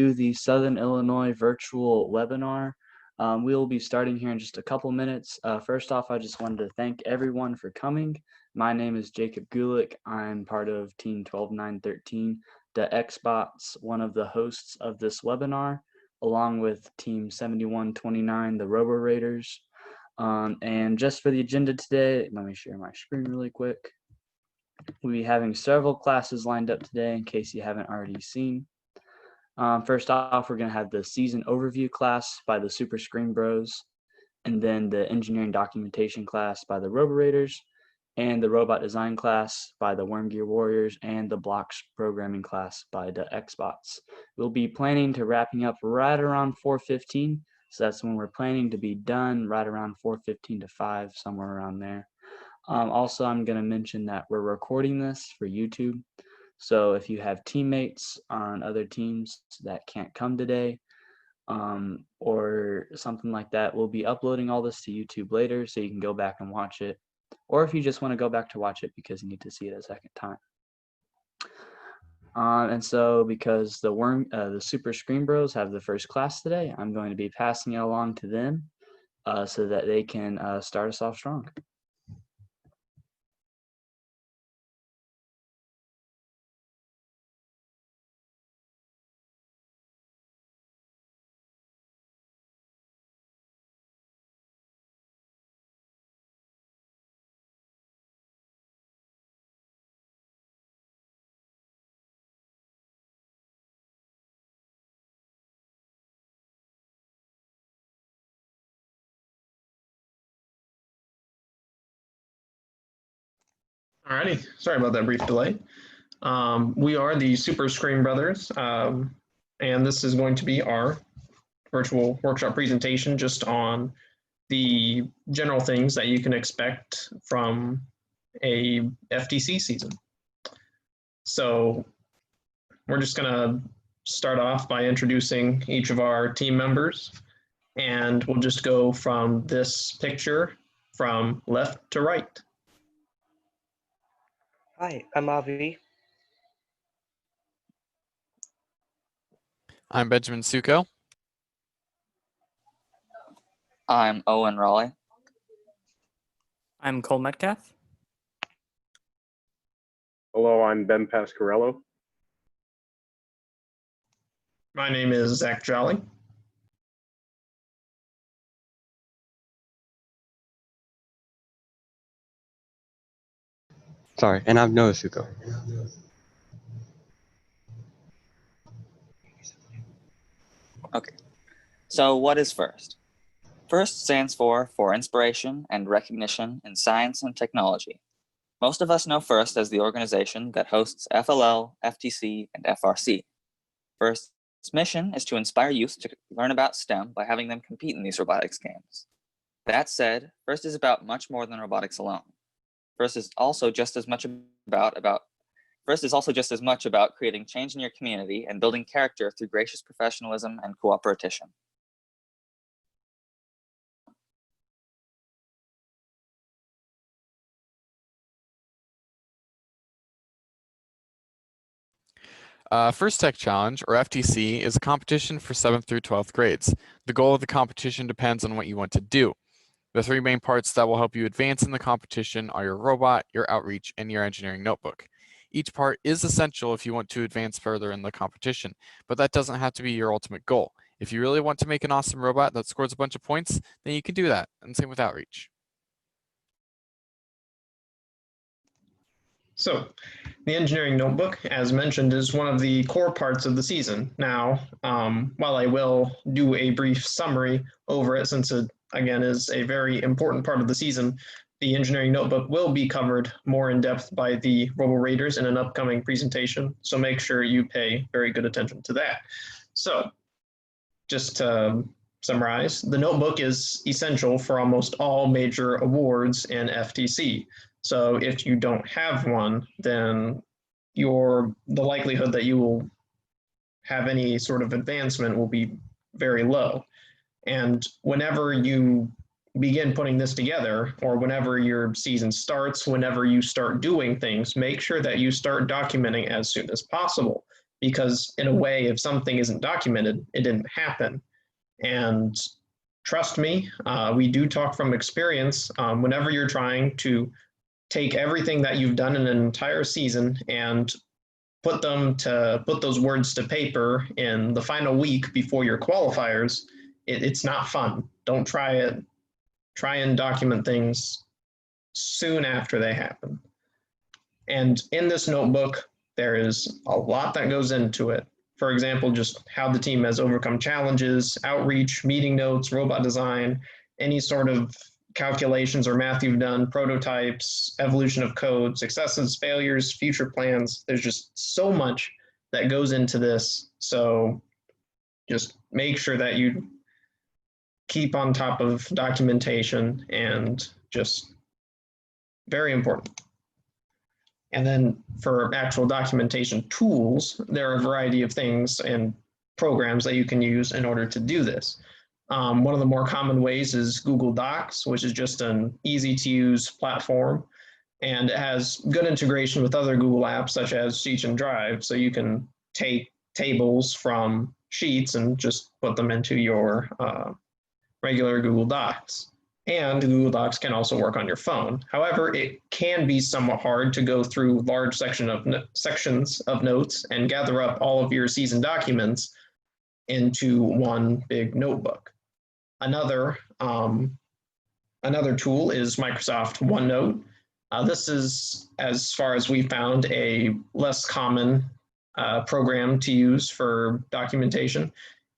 do the Southern Illinois virtual webinar. We will be starting here in just a couple minutes. First off, I just wanted to thank everyone for coming. My name is Jacob Gulick. I'm part of Team 12913, the Xbots, one of the hosts of this webinar, along with Team 7129, the Robo Raiders. And just for the agenda today, let me share my screen really quick. We'll be having several classes lined up today in case you haven't already seen. First off, we're going to have the season overview class by the Super Screen Bros, and then the engineering documentation class by the Robo Raiders, and the robot design class by the Wormgear Warriors, and the blocks programming class by the Xbots. We'll be planning to wrapping up right around 4:15, so that's when we're planning to be done, right around 4:15 to 5, somewhere around there. Also, I'm going to mention that we're recording this for YouTube. So if you have teammates on other teams that can't come today, or something like that, we'll be uploading all this to YouTube later so you can go back and watch it. Or if you just want to go back to watch it because you need to see it a second time. And so because the Super Screen Bros have the first class today, I'm going to be passing it along to them so that they can start us off strong. Alrighty, sorry about that brief delay. We are the Super Screen Brothers, and this is going to be our virtual workshop presentation just on the general things that you can expect from a FTC season. So we're just going to start off by introducing each of our team members, and we'll just go from this picture from left to right. Hi, I'm Avi. I'm Benjamin Suko. I'm Owen Raleigh. I'm Cole Metcalf. Hello, I'm Ben Pasquarello. My name is Zach Jolly. Sorry, and I'm Noah Suko. Okay, so what is FIRST? FIRST stands for Inspiration and Recognition in Science and Technology. Most of us know FIRST as the organization that hosts FLL, FTC, and FRC. FIRST's mission is to inspire youth to learn about STEM by having them compete in these robotics games. That said, FIRST is about much more than robotics alone. FIRST is also just as much about creating change in your community and building character through gracious professionalism and cooperation. First Tech Challenge, or FTC, is a competition for 7th through 12th grades. The goal of the competition depends on what you want to do. The three main parts that will help you advance in the competition are your robot, your outreach, and your engineering notebook. Each part is essential if you want to advance further in the competition, but that doesn't have to be your ultimate goal. If you really want to make an awesome robot that scores a bunch of points, then you can do that, and same with outreach. So, the engineering notebook, as mentioned, is one of the core parts of the season. Now, while I will do a brief summary over it, since it, again, is a very important part of the season, the engineering notebook will be covered more in depth by the Robo Raiders in an upcoming presentation, so make sure you pay very good attention to that. So, just to summarize, the notebook is essential for almost all major awards in FTC. So if you don't have one, then the likelihood that you will have any sort of advancement will be very low. And whenever you begin putting this together, or whenever your season starts, whenever you start doing things, make sure that you start documenting as soon as possible. because in a way, if something isn't documented, it didn't happen. And trust me, we do talk from experience. Whenever you're trying to take everything that you've done in an entire season and put those words to paper in the final week before your qualifiers, it's not fun. Don't try it. Try and document things soon after they happen. And in this notebook, there is a lot that goes into it. For example, just how the team has overcome challenges, outreach, meeting notes, robot design, any sort of calculations or math you've done, prototypes, evolution of code, successes, failures, future plans. There's just so much that goes into this. So just make sure that you keep on top of documentation, and just very important. And then for actual documentation tools, there are a variety of things and programs that you can use in order to do this. One of the more common ways is Google Docs, which is just an easy to use platform, and it has good integration with other Google apps such as Sheets and Drive. So you can take tables from Sheets and just put them into your regular Google Docs. And Google Docs can also work on your phone. However, it can be somewhat hard to go through large sections of notes and gather up all of your season documents into one big notebook. Another tool is Microsoft OneNote. This is, as far as we found, a less common program to use for documentation,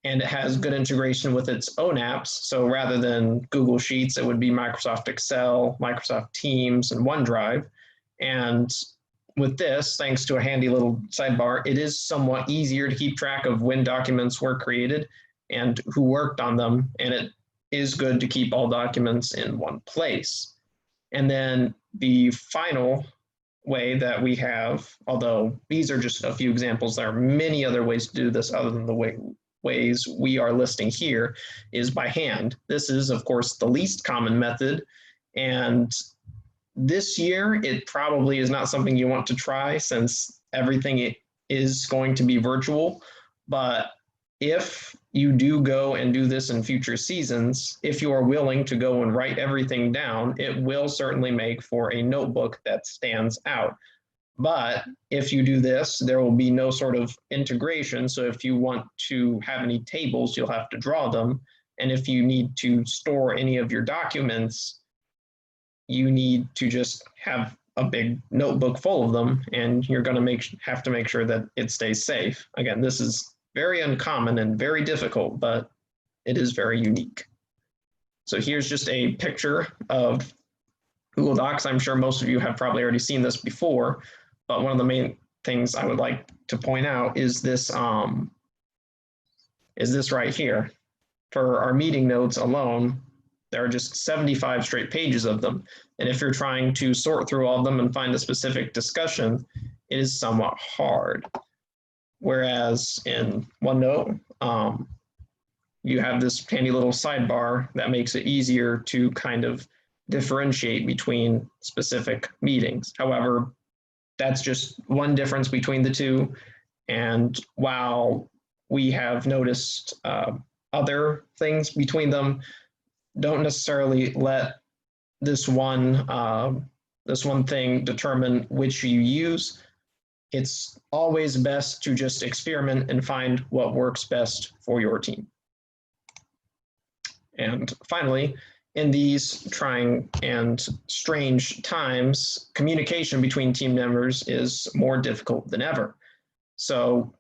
and it has good integration with its own apps. So rather than Google Sheets, it would be Microsoft Excel, Microsoft Teams, and OneDrive. And with this, thanks to a handy little sidebar, it is somewhat easier to keep track of when documents were created and who worked on them. And it is good to keep all documents in one place. And then the final way that we have, although these are just a few examples, there are many other ways to do this other than the ways we are listing here, is by hand. This is, of course, the least common method. And this year, it probably is not something you want to try since everything is going to be virtual. But if you do go and do this in future seasons, if you are willing to go and write everything down, it will certainly make for a notebook that stands out. But if you do this, there will be no sort of integration. So if you want to have any tables, you'll have to draw them. And if you need to store any of your documents, you need to just have a big notebook full of them, and you're going to have to make sure that it stays safe. Again, this is very uncommon and very difficult, but it is very unique. So here's just a picture of Google Docs. I'm sure most of you have probably already seen this before, but one of the main things I would like to point out is this right here. For our meeting notes alone, there are just 75 straight pages of them. And if you're trying to sort through all of them and find a specific discussion, it is somewhat hard. Whereas in OneNote, you have this handy little sidebar that makes it easier to kind of differentiate between specific meetings. However, that's just one difference between the two. And while we have noticed other things between them, don't necessarily let this one thing determine which you use. It's always best to just experiment and find what works best for your team. And finally, in these trying and strange times, communication between team members is more difficult than ever. So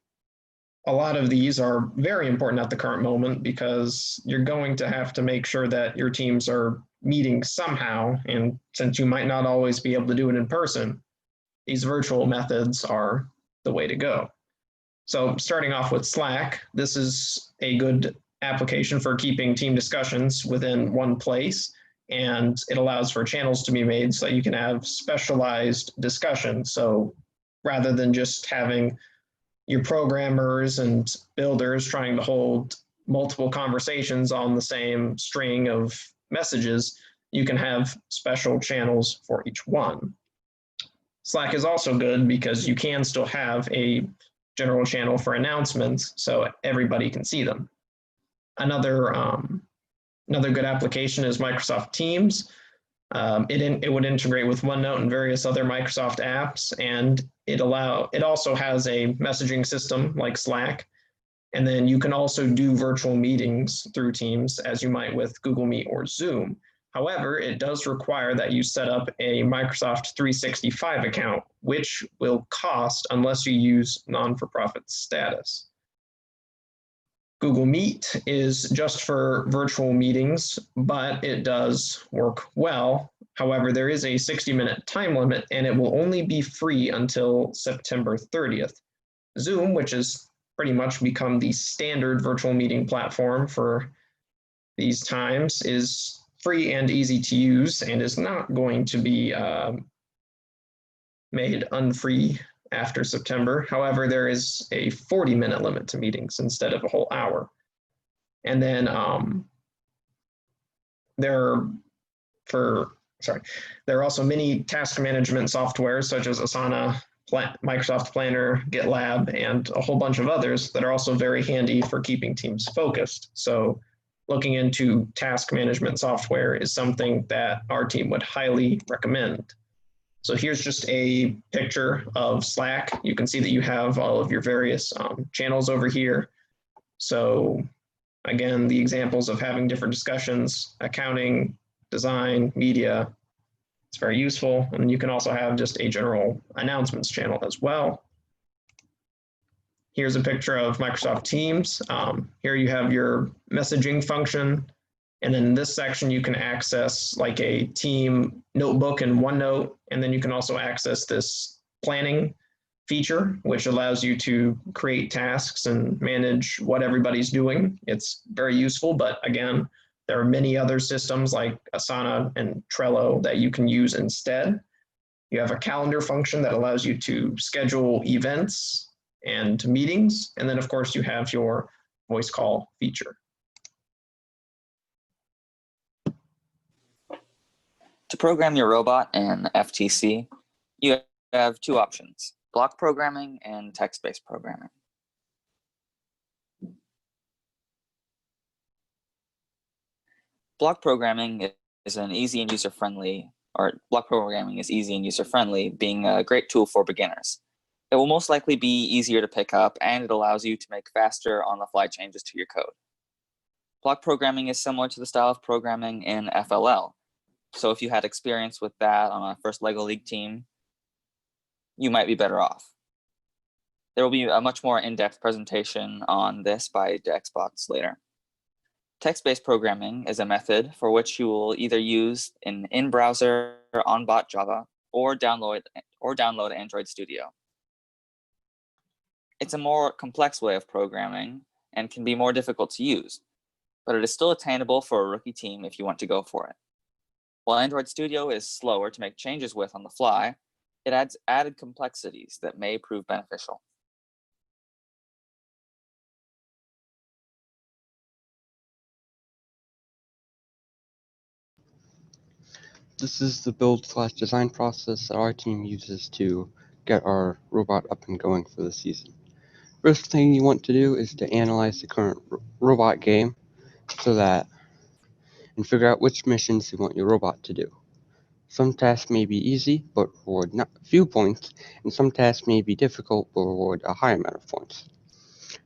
a lot of these are very important at the current moment because you're going to have to make sure that your teams are meeting somehow. And since you might not always be able to do it in person, these virtual methods are the way to go. So starting off with Slack, this is a good application for keeping team discussions within one place, and it allows for channels to be made so that you can have specialized discussions. So rather than just having your programmers and builders trying to hold multiple conversations on the same string of messages, you can have special channels for each one. Slack is also good because you can still have a general channel for announcements so everybody can see them. Another good application is Microsoft Teams. It would integrate with OneNote and various other Microsoft apps, and it also has a messaging system like Slack. And then you can also do virtual meetings through Teams as you might with Google Meet or Zoom. However, it does require that you set up a Microsoft 365 account, which will cost unless you use non-for-profit status. Google Meet is just for virtual meetings, but it does work well. However, there is a 60-minute time limit, and it will only be free until September 30th. Zoom, which has pretty much become the standard virtual meeting platform for these times, is free and easy to use and is not going to be made unfree after September. There is a 40-minute limit to meetings instead of a whole hour. And then there are also many task management softwares such as Asana, Microsoft Planner, GitLab, and a whole bunch of others that are also very handy for keeping teams focused. So looking into task management software is something that our team would highly recommend. So here's just a picture of Slack. You can see that you have all of your various channels over here. So again, the examples of having different discussions, accounting, design, media, it's very useful. And you can also have just a general announcements channel as well. Here's a picture of Microsoft Teams. Here you have your messaging function. And then in this section, you can access like a team notebook in OneNote. And then you can also access this planning feature, which allows you to create tasks and manage what everybody's doing. It's very useful, but again, there are many other systems like Asana and Trello that you can use instead. You have a calendar function that allows you to schedule events and meetings. And then of course you have your voice call feature. To program your robot in FTC, you have two options: block programming and text-based programming. Block programming is easy and user-friendly, being a great tool for beginners. It will most likely be easier to pick up, and it allows you to make faster on-the-fly changes to your code. Block programming is similar to the style of programming in FLL. So if you had experience with that on a first LEGO League team, you might be better off. There will be a much more in-depth presentation on this by Xbox later. Text-based programming is a method for which you will either use an in-browser on-bot Java or download Android Studio. It's a more complex way of programming and can be more difficult to use, but it is still attainable for a rookie team if you want to go for it. While Android Studio is slower to make changes with on the fly, it adds added complexities that may prove beneficial. This is the build/design process that our team uses to get our robot up and going for the season. First thing you want to do is to analyze the current robot game and figure out which missions you want your robot to do. Some tasks may be easy but reward few points, and some tasks may be difficult but reward a high amount of points.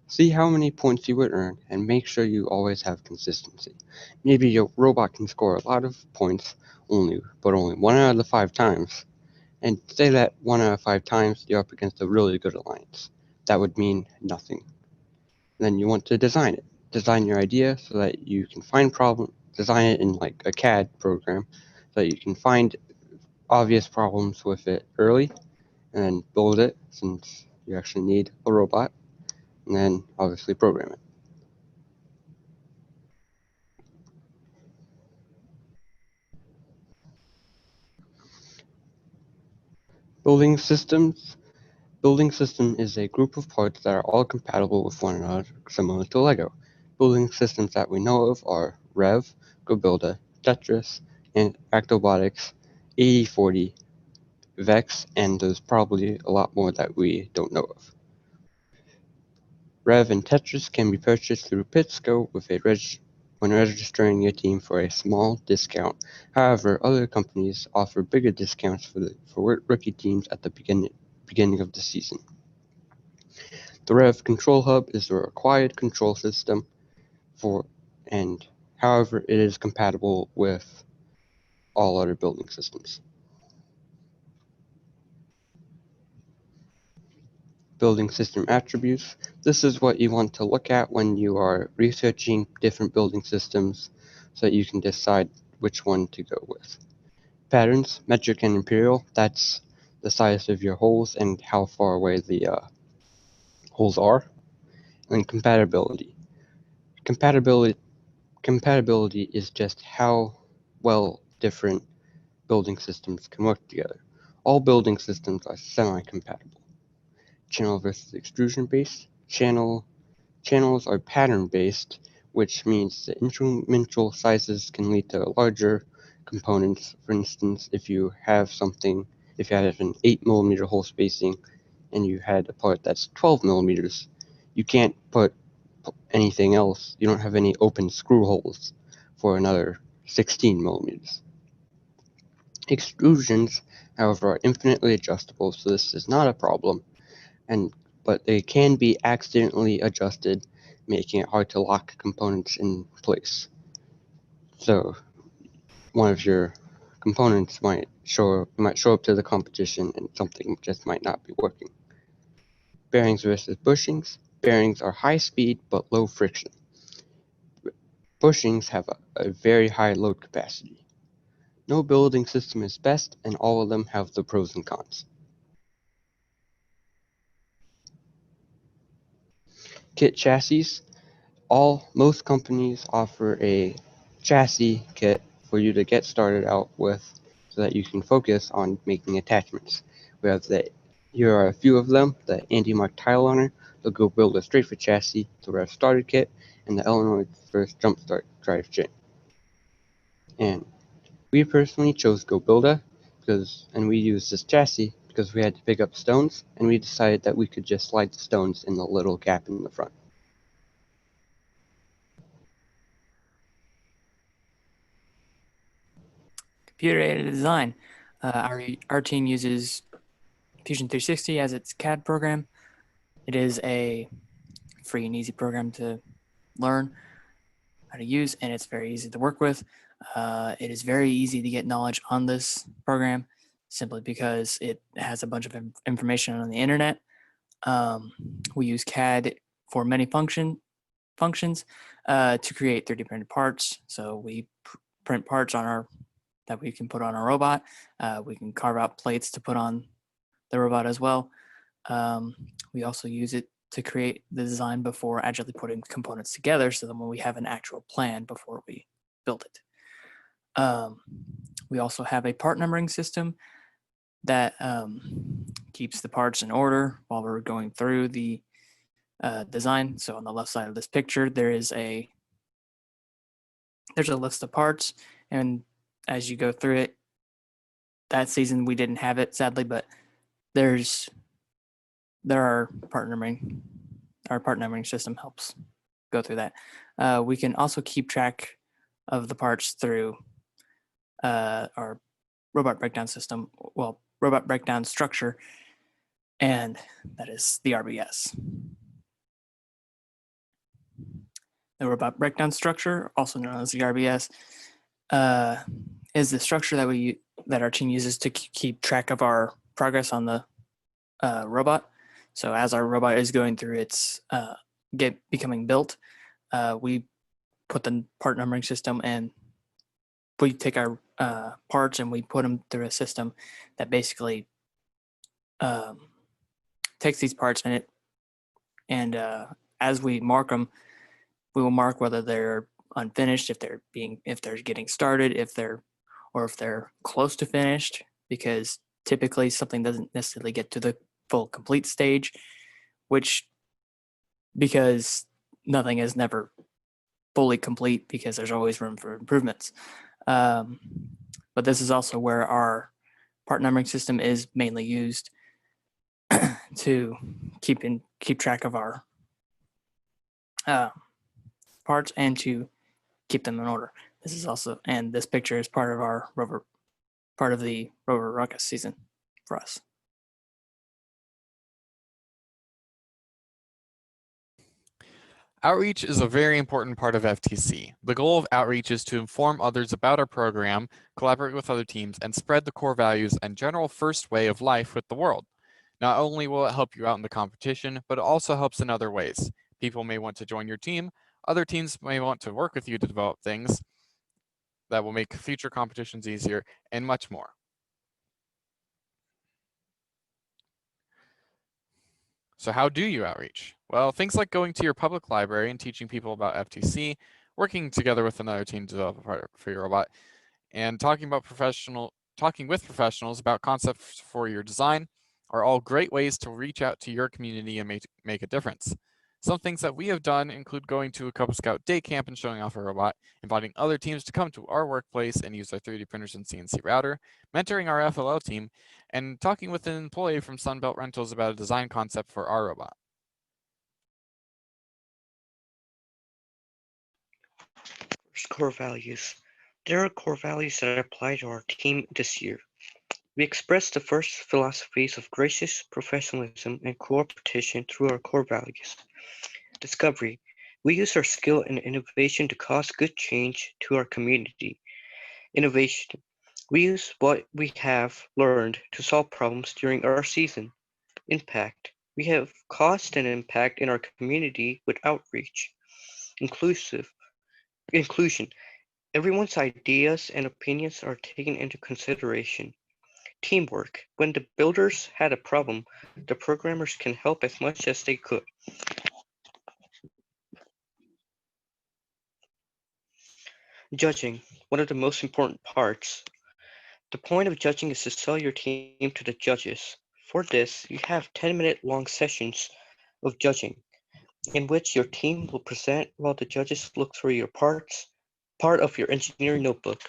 See how many points you would earn and make sure you always have consistency. Maybe your robot can score a lot of points, but only 1 out of the 5 times. And say that 1 out of 5 times you're up against a really good alliance. That would mean nothing. Then you want to design it. Design your idea so that you can find problems. Design it in like a CAD program so that you can find obvious problems with it early and then build it, since you actually need a robot, and then obviously program it. Building system is a group of parts that are all compatible with one another, similar to LEGO. Building systems that we know of are Rev, GoBuilda, Tetris, and Actobotics, 8040, Vex, and there's probably a lot more that we don't know of. Rev and Tetris can be purchased through Pitsco when registering your team for a small discount. However, other companies offer bigger discounts for rookie teams at the beginning of the season. The Rev Control Hub is the required control system however, it is compatible with all other building systems. Building system attributes. This is what you want to look at when you are researching different building systems so that you can decide which one to go with. Patterns, metric and imperial, that's the size of your holes and how far away the holes are. And compatibility. Compatibility is just how well different building systems can work together. All building systems are semi-compatible. Channel versus extrusion based. Channels are pattern based, which means the incremental sizes can lead to larger components. For instance, if you have an 8mm hole spacing and you had a part that's 12mm, you can't put anything else. You don't have any open screw holes for another 16mm. Extrusions, however, are infinitely adjustable, so this is not a problem, but they can be accidentally adjusted, making it hard to lock components in place. So one of your components might show up to the competition and something just might not be working. Bearings versus bushings. Bearings are high speed but low friction. Bushings have a very high load capacity. No building system is best, and all of them have the pros and cons. Kit chassis. Most companies offer a chassis kit for you to get started out with so that you can focus on making attachments. Here are a few of them: the Andy Mark Tile Runner, the Go Builder Straight for Chassis, the Rev Starter Kit, and the Illinois First Jumpstart Drive Chain. And we personally chose Go Builder and we used this chassis because we had to pick up stones, and we decided that we could just slide the stones in the little gap in the front. Computer-aided design. Our team uses Fusion 360 as its CAD program. It is a free and easy program to learn how to use, and it's very easy to work with. It is very easy to get knowledge on this program simply because it has a bunch of information on the internet. We use CAD for many functions to create 3D printed parts. So we print parts that we can put on our robot. We can carve out plates to put on the robot as well. We also use it to create the design before actually putting components together, so that when we have an actual plan before we build it. We also have a part numbering system that keeps the parts in order while we're going through the design. So on the left side of this picture, there's a list of parts, and as you go through it, that season we didn't have it sadly, but there are part numbering. Our part numbering system helps go through that. We can also keep track of the parts through our robot breakdown system, robot breakdown structure, and that is the RBS. The robot breakdown structure, also known as the RBS, is the structure that our team uses to keep track of our progress on the robot. So as our robot is going through its becoming built, we put the part numbering system, and we take our parts and we put them through a system that basically takes these parts and as we mark them, we will mark whether they're unfinished, if they're getting started, if they're close to finished, because typically something doesn't necessarily get to the full complete stage, because nothing is never fully complete, because there's always room for improvements. But this is also where our part numbering system is mainly used to keep track of our parts and to keep them in order. This is also, and this picture is part of the Rover Ruckus season for us. Outreach is a very important part of FTC. The goal of outreach is to inform others about our program, collaborate with other teams, and spread the core values and general first way of life with the world. Not only will it help you out in the competition, but it also helps in other ways. People may want to join your team, other teams may want to work with you to develop things that will make future competitions easier, and much more. So how do you outreach? Well, things like going to your public library and teaching people about FTC, working together with another team to develop a part for your robot, and talking with professionals about concepts for your design are all great ways to reach out to your community and make a difference. Some things that we have done include going to a Cub Scout day camp and showing off a robot, inviting other teams to come to our workplace and use our 3D printers and CNC router, mentoring our FLL team, and talking with an employee from Sunbelt Rentals about a design concept for our robot. First, core values. There are core values that apply to our team this year. We express the first philosophies of gracious professionalism and cooperation through our core values. Discovery. We use our skill and innovation to cause good change to our community. Innovation. We use what we have learned to solve problems during our season. Impact. We have caused an impact in our community with outreach. Inclusion. Everyone's ideas and opinions are taken into consideration. Teamwork. When the builders had a problem, the programmers can help as much as they could. Judging. One of the most important parts. The point of judging is to sell your team to the judges. For this, you have 10-minute long sessions of judging, in which your team will present while the judges look through your part of your engineering notebook.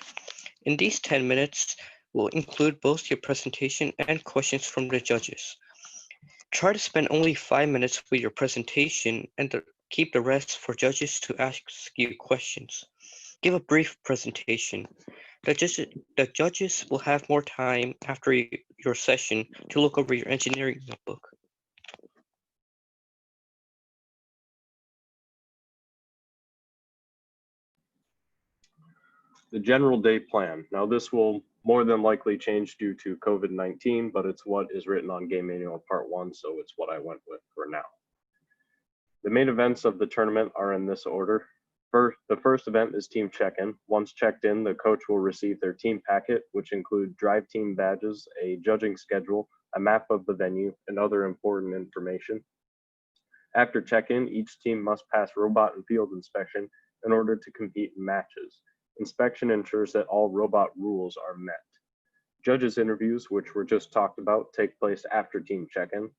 In these 10 minutes will include both your presentation and questions from the judges. Try to spend only 5 minutes with your presentation and keep the rest for judges to ask you questions. Give a brief presentation. The judges will have more time after your session to look over your engineering notebook. The general day plan. Now this will more than likely change due to COVID-19, but it's what is written on Game Manual Part 1, so it's what I went with for now. The main events of the tournament are in this order. The first event is team check-in. Once checked in, the coach will receive their team packet, which include drive team badges, a judging schedule, a map of the venue, and other important information. After check-in, each team must pass robot and field inspection in order to compete in matches. Inspection ensures that all robot rules are met. Judges' interviews, which were just talked about, take place after team check-in.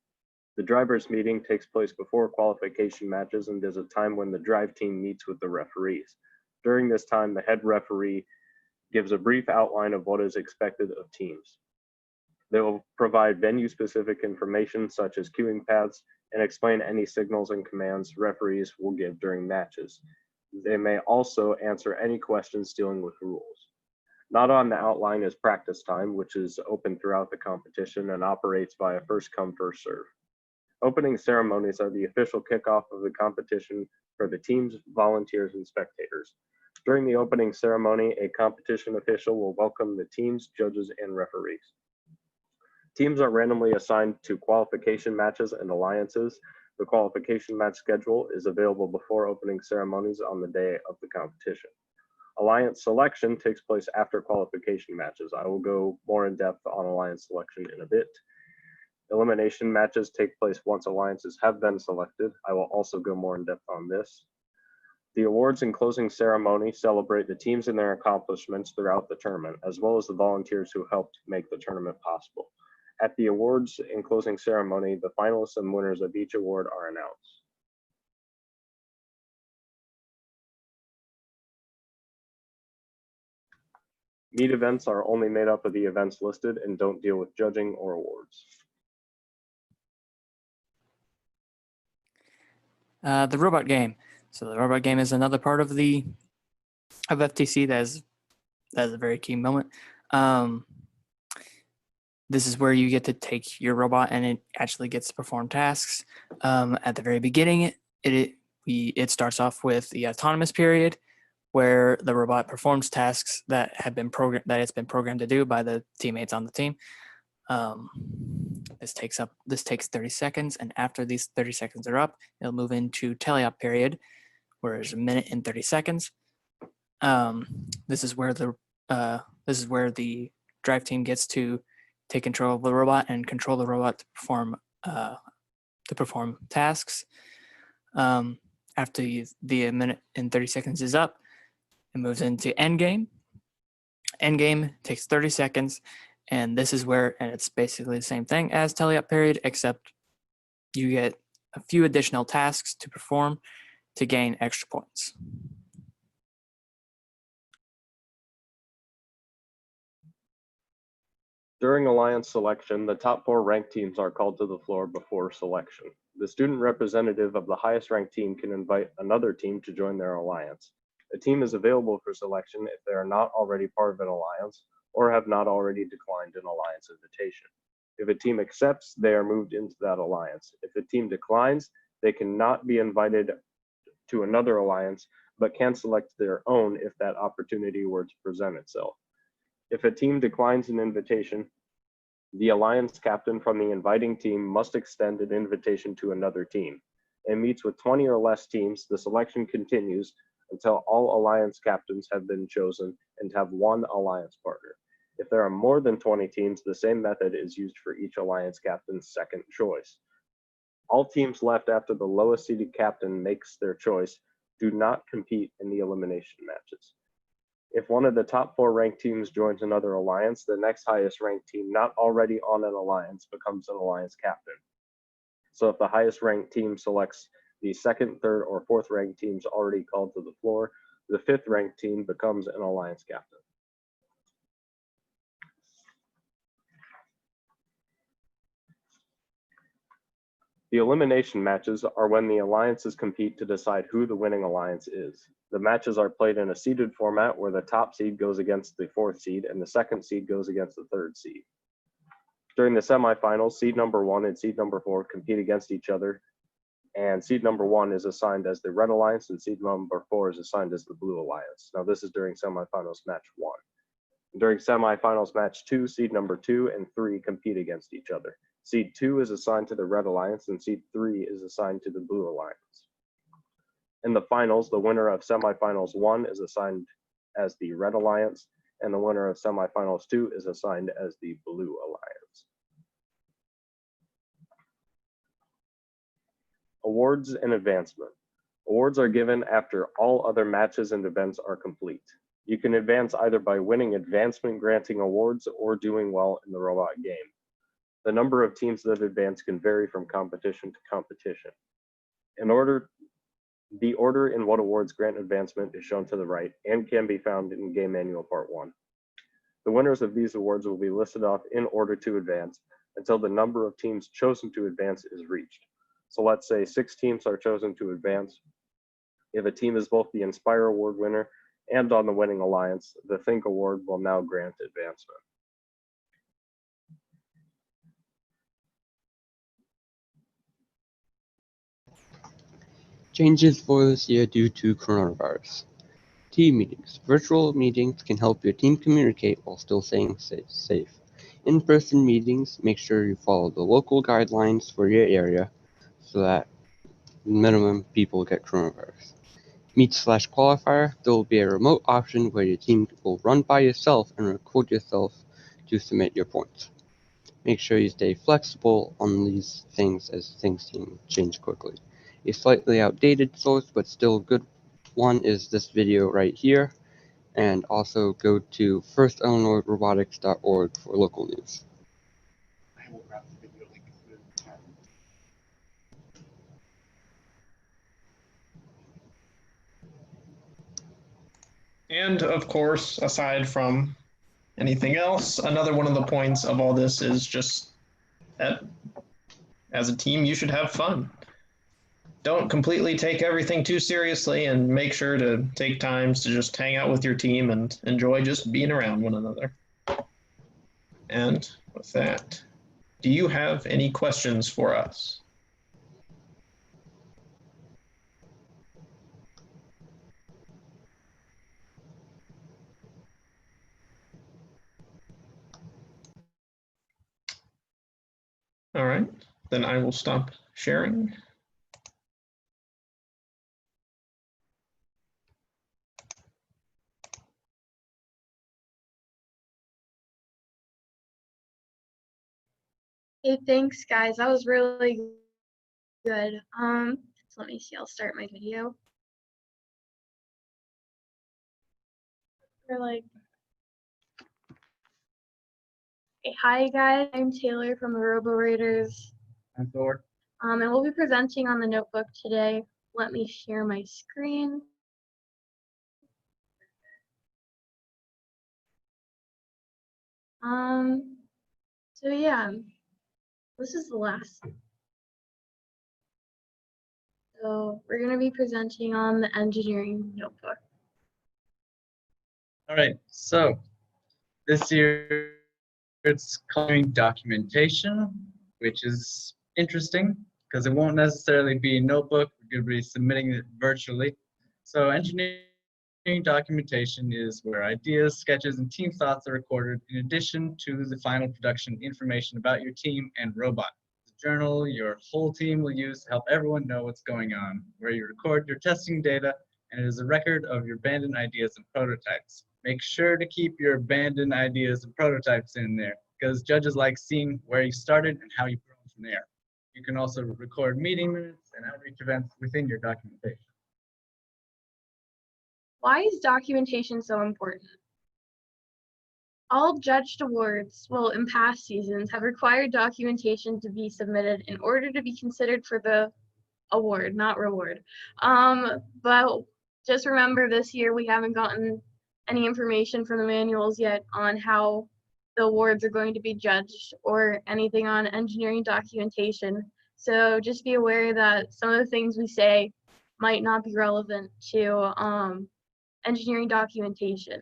The drivers' meeting takes place before qualification matches and is a time when the drive team meets with the referees. During this time, the head referee gives a brief outline of what is expected of teams. They will provide venue-specific information such as queuing paths and explain any signals and commands referees will give during matches. They may also answer any questions dealing with rules. Not on the outline is practice time, which is open throughout the competition and operates by a first-come, first-serve. Opening ceremonies are the official kickoff of the competition for the teams, volunteers, and spectators. During the opening ceremony, a competition official will welcome the teams, judges, and referees. Teams are randomly assigned to qualification matches and alliances. The qualification match schedule is available before opening ceremonies on the day of the competition. Alliance selection takes place after qualification matches. I will go more in depth on alliance selection in a bit. Elimination matches take place once alliances have been selected. I will also go more in depth on this. The awards and closing ceremony celebrate the teams and their accomplishments throughout the tournament, as well as the volunteers who helped make the tournament possible. At the awards and closing ceremony, the finalists and winners of each award are announced. Meet events are only made up of the events listed and don't deal with judging or awards. The robot game. So the robot game is another part of FTC that is a very key moment. This is where you get to take your robot and it actually gets to perform tasks. At the very beginning, it starts off with the autonomous period, where the robot performs tasks that it's been programmed to do by the teammates on the team. This takes 30 seconds, and after these 30 seconds are up, it'll move into teleop period, where it's 1 minute and 30 seconds. This is where the drive team gets to take control of the robot and control the robot to perform tasks. After the 1 minute and 30 seconds is up, it moves into endgame. Endgame takes 30 seconds, and this is where, and it's basically the same thing as teleop period, except you get a few additional tasks to perform to gain extra points. During alliance selection, the top 4 ranked teams are called to the floor before selection. The student representative of the highest ranked team can invite another team to join their alliance. A team is available for selection if they are not already part of an alliance or have not already declined an alliance invitation. If a team accepts, they are moved into that alliance. If a team declines, they cannot be invited to another alliance, but can select their own if that opportunity were to present itself. If a team declines an invitation, the alliance captain from the inviting team must extend an invitation to another team. It meets with 20 or less teams. The selection continues until all alliance captains have been chosen and have one alliance partner. If there are more than 20 teams, the same method is used for each alliance captain's second choice. All teams left after the lowest seeded captain makes their choice do not compete in the elimination matches. If one of the top 4 ranked teams joins another alliance, the next highest ranked team not already on an alliance becomes an alliance captain. So if the highest ranked team selects the second, third, or fourth ranked teams already called to the floor, the 5th ranked team becomes an alliance captain. The elimination matches are when the alliances compete to decide who the winning alliance is. The matches are played in a seeded format where the top seed goes against the 4th seed and the 2nd seed goes against the 3rd seed. During the semifinals, seed number 1 and seed number 4 compete against each other, and seed number 1 is assigned as the red alliance and seed number 4 is assigned as the blue alliance. Now this is during semifinals match 1. During semifinals match 2, seed number 2 and 3 compete against each other. Seed 2 is assigned to the red alliance and seed 3 is assigned to the blue alliance. In the finals, the winner of semifinals 1 is assigned as the red alliance and the winner of semifinals 2 is assigned as the blue alliance. Awards and advancement. Awards are given after all other matches and events are complete. You can advance either by winning advancement granting awards or doing well in the robot game. The number of teams that advance can vary from competition to competition. The order in what awards grant advancement is shown to the right and can be found in Game Manual Part 1. The winners of these awards will be listed off in order to advance until the number of teams chosen to advance is reached. So let's say 6 teams are chosen to advance. If a team is both the Inspire Award winner and on the winning alliance, the Think Award will now grant advancement. Changes for this year due to coronavirus. Team meetings. Virtual meetings can help your team communicate while still staying safe. In-person meetings, make sure you follow the local guidelines for your area so that minimum people get coronavirus. Meet/qualifier, there will be a remote option where your team will run by yourself and record yourself to submit your points. Make sure you stay flexible on these things as things can change quickly. A slightly outdated source but still good one is this video right here, and also go to firstillinoisrobotics.org for local news. And of course, aside from anything else, another one of the points of all this is just that as a team, you should have fun. don't completely take everything too seriously, and make sure to take times to just hang out with your team and enjoy just being around one another. And with that, do you have any questions for us? All right, then I will stop sharing. Hey, thanks guys. That was really good. So let me see. I'll start my video. We're like, hey, hi guys. I'm Taylor from the Robo Raiders. I'm Thor. And we'll be presenting on the notebook today. Let me share my screen. So yeah, this is the last. So we're going to be presenting on the engineering notebook. All right, so this year it's covering documentation, which is interesting because it won't necessarily be a notebook. We're going to be submitting it virtually. So engineering documentation is where ideas, sketches, and team thoughts are recorded in addition to the final production information about your team and robot. The journal your whole team will use to help everyone know what's going on, where you record your testing data, and it is a record of your abandoned ideas and prototypes. Make sure to keep your abandoned ideas and prototypes in there because judges like seeing where you started and how you've grown from there. You can also record meeting minutes and outreach events within your documentation. Why is documentation so important? All judged awards, well, in past seasons, have required documentation to be submitted in order to be considered for the award, not reward. But just remember this year we haven't gotten any information from the manuals yet on how the awards are going to be judged or anything on engineering documentation. So just be aware that some of the things we say might not be relevant to engineering documentation.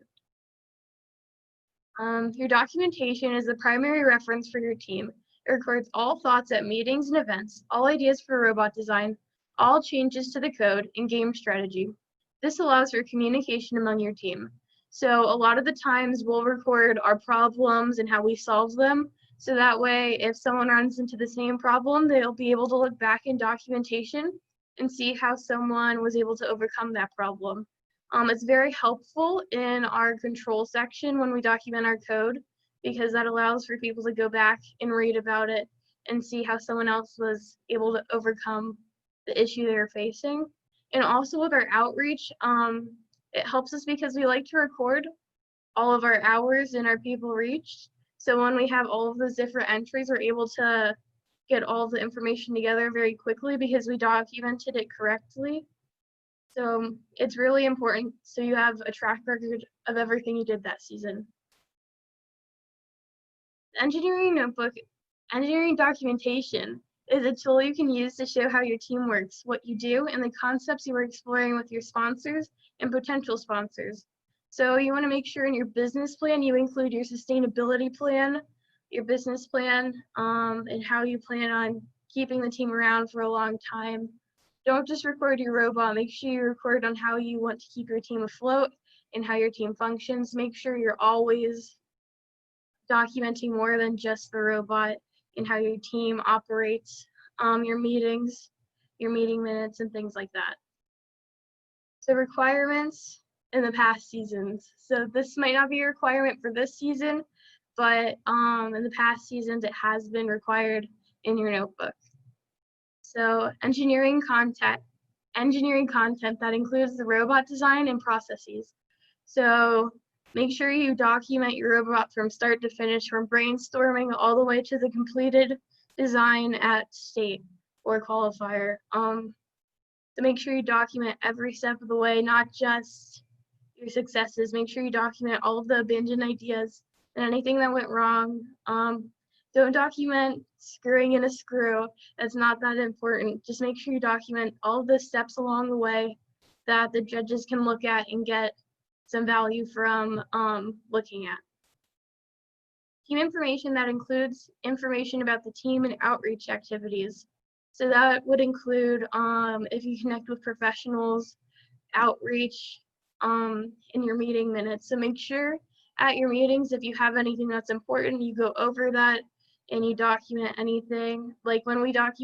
Your documentation is the primary reference for your team. It records all thoughts at meetings and events, all ideas for robot design, all changes to the code, and game strategy. This allows for communication among your team. So a lot of the times we'll record our problems and how we solve them. So that way, if someone runs into the same problem, they'll be able to look back in documentation and see how someone was able to overcome that problem. It's very helpful in our control section when we document our code because that allows for people to go back and read about it and see how someone else was able to overcome the issue they were facing. And also with our outreach, it helps us because we like to record all of our hours and our people reached. So when we have all of those different entries, we're able to get all the information together very quickly because we documented it correctly. So it's really important so you have a track record of everything you did that season. The engineering notebook, engineering documentation is a tool you can use to show how your team works, what you do, and the concepts you are exploring with your sponsors and potential sponsors. So you want to make sure in your business plan you include your sustainability plan, your business plan, and how you plan on keeping the team around for a long time. Don't just record your robot, make sure you record on how you want to keep your team afloat and how your team functions. Make sure you're always documenting more than just the robot and how your team operates, your meetings, your meeting minutes, and things like that. So requirements in the past seasons. So this might not be a requirement for this season, but in the past seasons it has been required in your notebook. So engineering content that includes the robot design and processes. So make sure you document your robot from start to finish, from brainstorming all the way to the completed design at state or qualifier. So make sure you document every step of the way, not just your successes. Make sure you document all of the abandoned ideas and anything that went wrong. Don't document screwing in a screw. That's not that important. Just make sure you document all the steps along the way that the judges can look at and get some value from looking at. Team information, that includes information about the team and outreach activities. So that would include if you connect with professionals, outreach in your meeting minutes. So make sure at your meetings, if you have anything that's important, you go over that and you document anything. Like when we talk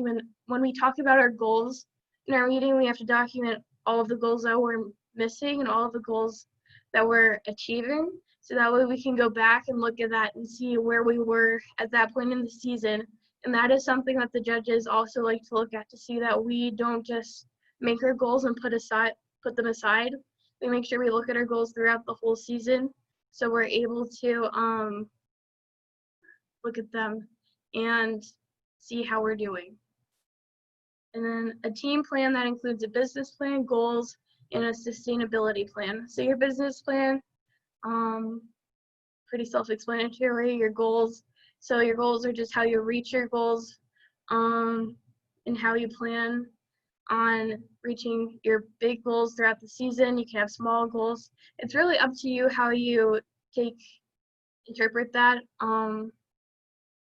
about our goals in our meeting, we have to document all of the goals that we're missing and all of the goals that we're achieving. So that way we can go back and look at that and see where we were at that point in the season. And that is something that the judges also like to look at, to see that we don't just make our goals and put them aside. We make sure we look at our goals throughout the whole season, so we're able to look at them and see how we're doing. And then a team plan, that includes a business plan, goals, and a sustainability plan. So your business plan, pretty self-explanatory. Your goals, so your goals are just how you reach your goals, and how you plan on reaching your big goals throughout the season. You can have small goals. It's really up to you how you interpret that.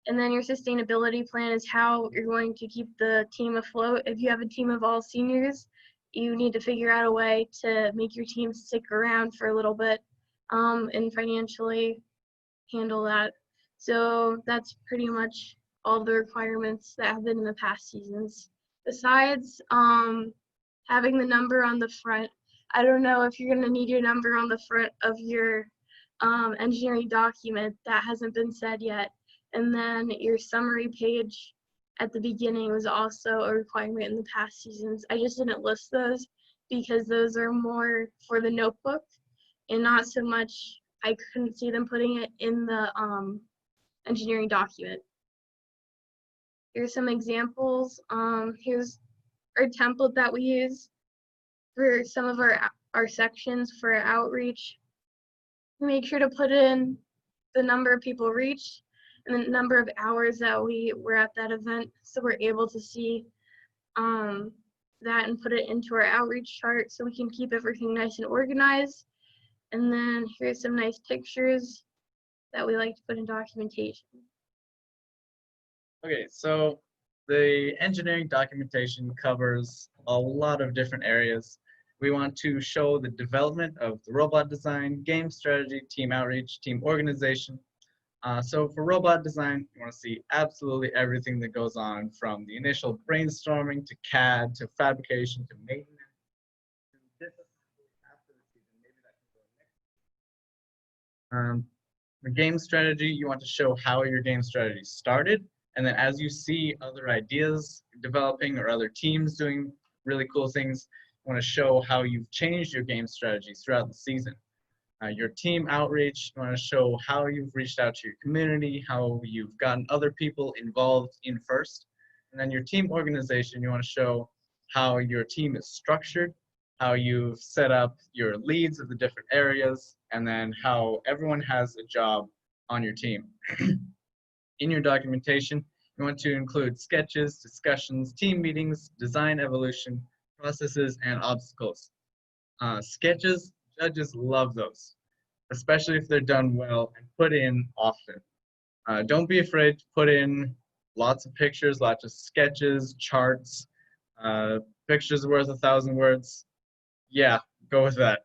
And then your sustainability plan is how you're going to keep the team afloat. If you have a team of all seniors, you need to figure out a way to make your team stick around for a little bit and financially handle that. So that's pretty much all the requirements that have been in the past seasons. Besides having the number on the front, I don't know if you're going to need your number on the front of your engineering document. That hasn't been said yet. And then your summary page at the beginning was also a requirement in the past seasons. I just didn't list those because those are more for the notebook and not so much, I couldn't see them putting it in the engineering document. Here's some examples. Here's our template that we use for some of our sections for outreach. Make sure to put in the number of people reached and the number of hours that we were at that event, so we're able to see that and put it into our outreach chart so we can keep everything nice and organized. And then here's some nice pictures that we like to put in documentation. Okay, so the engineering documentation covers a lot of different areas. We want to show the development of the robot design, game strategy, team outreach, team organization. So for robot design, you want to see absolutely everything that goes on, from the initial brainstorming to CAD to fabrication to maintenance. For game strategy, you want to show how your game strategy started, and then as you see other ideas developing or other teams doing really cool things, you want to show how you've changed your game strategy throughout the season. Your team outreach, you want to show how you've reached out to your community, how you've gotten other people involved in first. And then your team organization, you want to show how your team is structured, how you've set up your leads of the different areas, and then how everyone has a job on your team. In your documentation, you want to include sketches, discussions, team meetings, design evolution, processes, and obstacles. Sketches, judges love those, especially if they're done well and put in often. Don't be afraid to put in lots of pictures, lots of sketches, charts. Pictures are worth 1,000 words. Yeah, go with that.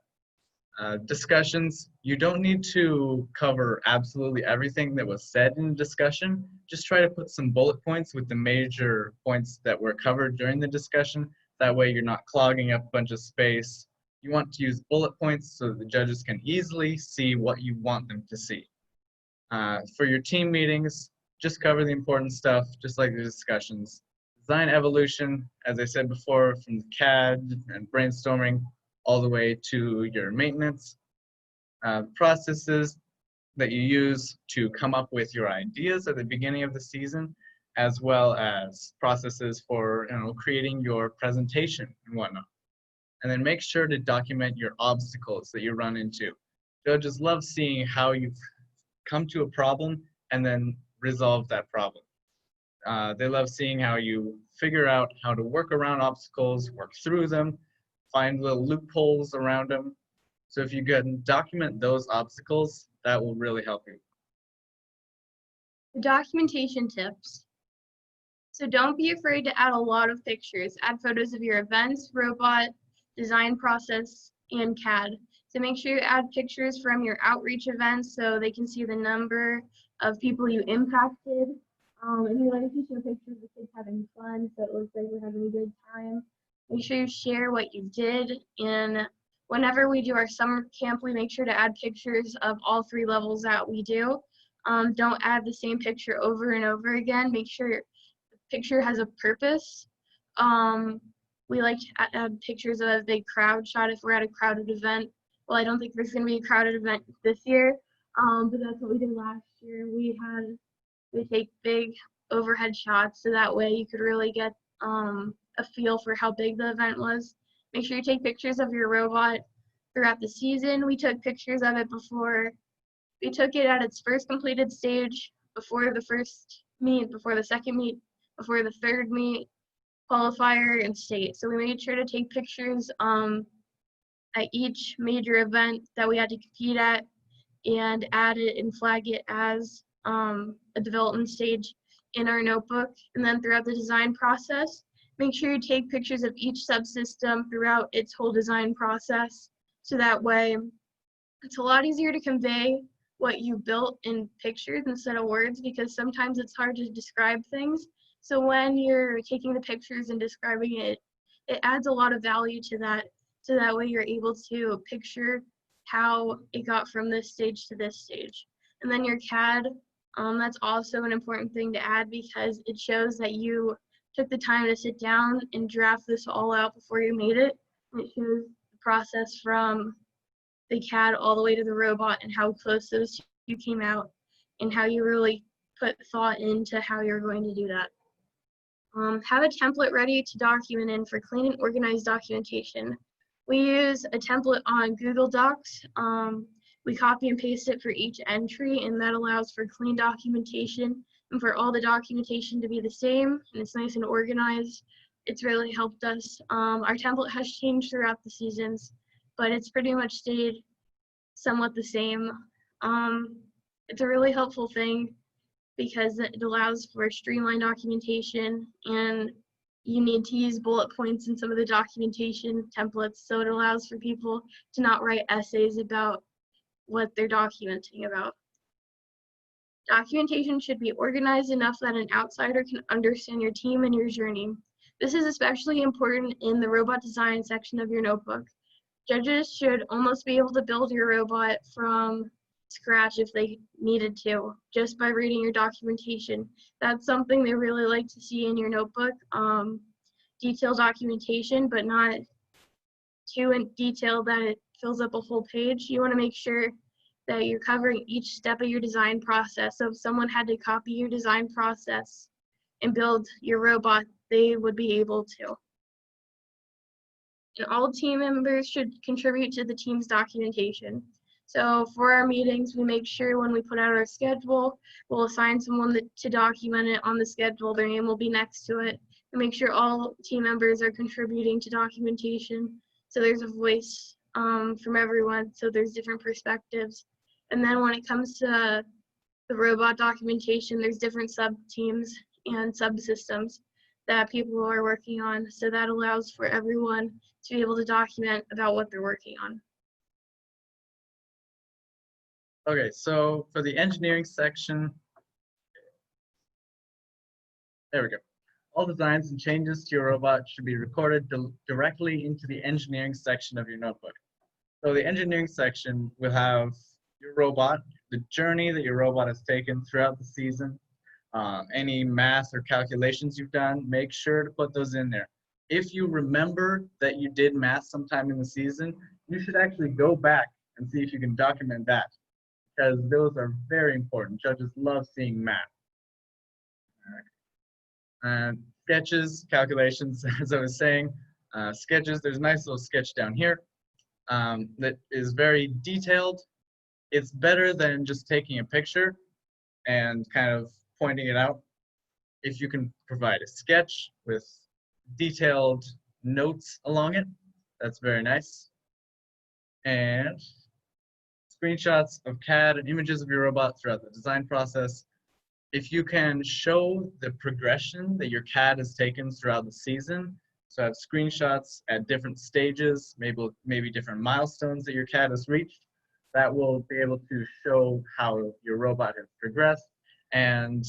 Discussions, you don't need to cover absolutely everything that was said in the discussion. Just try to put some bullet points with the major points that were covered during the discussion. That way you're not clogging up a bunch of space. You want to use bullet points so that the judges can easily see what you want them to see. For your team meetings, just cover the important stuff, just like the discussions. Design evolution, as I said before, from the CAD and brainstorming all the way to your maintenance. Processes that you use to come up with your ideas at the beginning of the season, as well as processes for creating your presentation and whatnot. And then make sure to document your obstacles that you run into. Judges love seeing how you've come to a problem and then resolve that problem. They love seeing how you figure out how to work around obstacles, work through them, find little loopholes around them. So if you can document those obstacles, that will really help you. The documentation tips. So don't be afraid to add a lot of pictures. Add photos of your events, robot, design process, and CAD. So make sure you add pictures from your outreach events so they can see the number of people you impacted. And we like to show pictures of kids having fun, so it looks like we're having a good time. Make sure you share what you did. And whenever we do our summer camp, we make sure to add pictures of all 3 levels that we do. Don't add the same picture over and over again. Make sure the picture has a purpose. We like to add pictures of a big crowd shot if we're at a crowded event. Well, I don't think there's going to be a crowded event this year, but that's what we did last year. We take big overhead shots so that way you could really get a feel for how big the event was. Make sure you take pictures of your robot throughout the season. We took pictures of it before. We took it at its first completed stage, before the first meet, before the second meet, before the third meet, qualifier, and state. So we made sure to take pictures at each major event that we had to compete at and add it and flag it as a development stage in our notebook. And then throughout the design process, make sure you take pictures of each subsystem throughout its whole design process. So that way it's a lot easier to convey what you built in pictures instead of words, because sometimes it's hard to describe things. So when you're taking the pictures and describing it, it adds a lot of value to that. So that way you're able to picture how it got from this stage to this stage. And then your CAD, that's also an important thing to add because it shows that you took the time to sit down and draft this all out before you made it. And it shows the process from the CAD all the way to the robot and how close those two came out and how you really put thought into how you're going to do that. Have a template ready to document in for clean and organized documentation. We use a template on Google Docs. We copy and paste it for each entry, and that allows for clean documentation and for all the documentation to be the same, and it's nice and organized. It's really helped us. Our template has changed throughout the seasons, but it's pretty much stayed somewhat the same. It's a really helpful thing because it allows for streamlined documentation, and you need to use bullet points in some of the documentation templates, so it allows for people to not write essays about what they're documenting about. Documentation should be organized enough that an outsider can understand your team and your journey. This is especially important in the robot design section of your notebook. Judges should almost be able to build your robot from scratch if they needed to, just by reading your documentation. That's something they really like to see in your notebook. Detailed documentation, but not too detailed that it fills up a whole page. You want to make sure that you're covering each step of your design process. So if someone had to copy your design process and build your robot, they would be able to. And all team members should contribute to the team's documentation. So for our meetings, we make sure when we put out our schedule, we'll assign someone to document it on the schedule. Their name will be next to it. And make sure all team members are contributing to documentation. So there's a voice from everyone, so there's different perspectives. And then when it comes to the robot documentation, there's different sub-teams and subsystems that people are working on. So that allows for everyone to be able to document about what they're working on. Okay, so for the engineering section, there we go. All designs and changes to your robot should be recorded directly into the engineering section of your notebook. So the engineering section will have your robot, the journey that your robot has taken throughout the season, any math or calculations you've done, make sure to put those in there. If you remember that you did math sometime in the season, you should actually go back and see if you can document that, because those are very important. Judges love seeing math. And sketches, calculations, as I was saying, sketches, there's a nice little sketch down here that is very detailed. It's better than just taking a picture and kind of pointing it out. If you can provide a sketch with detailed notes along it, that's very nice. And screenshots of CAD and images of your robot throughout the design process. If you can show the progression that your CAD has taken throughout the season, so have screenshots at different stages, maybe different milestones that your CAD has reached, that will be able to show how your robot has progressed. And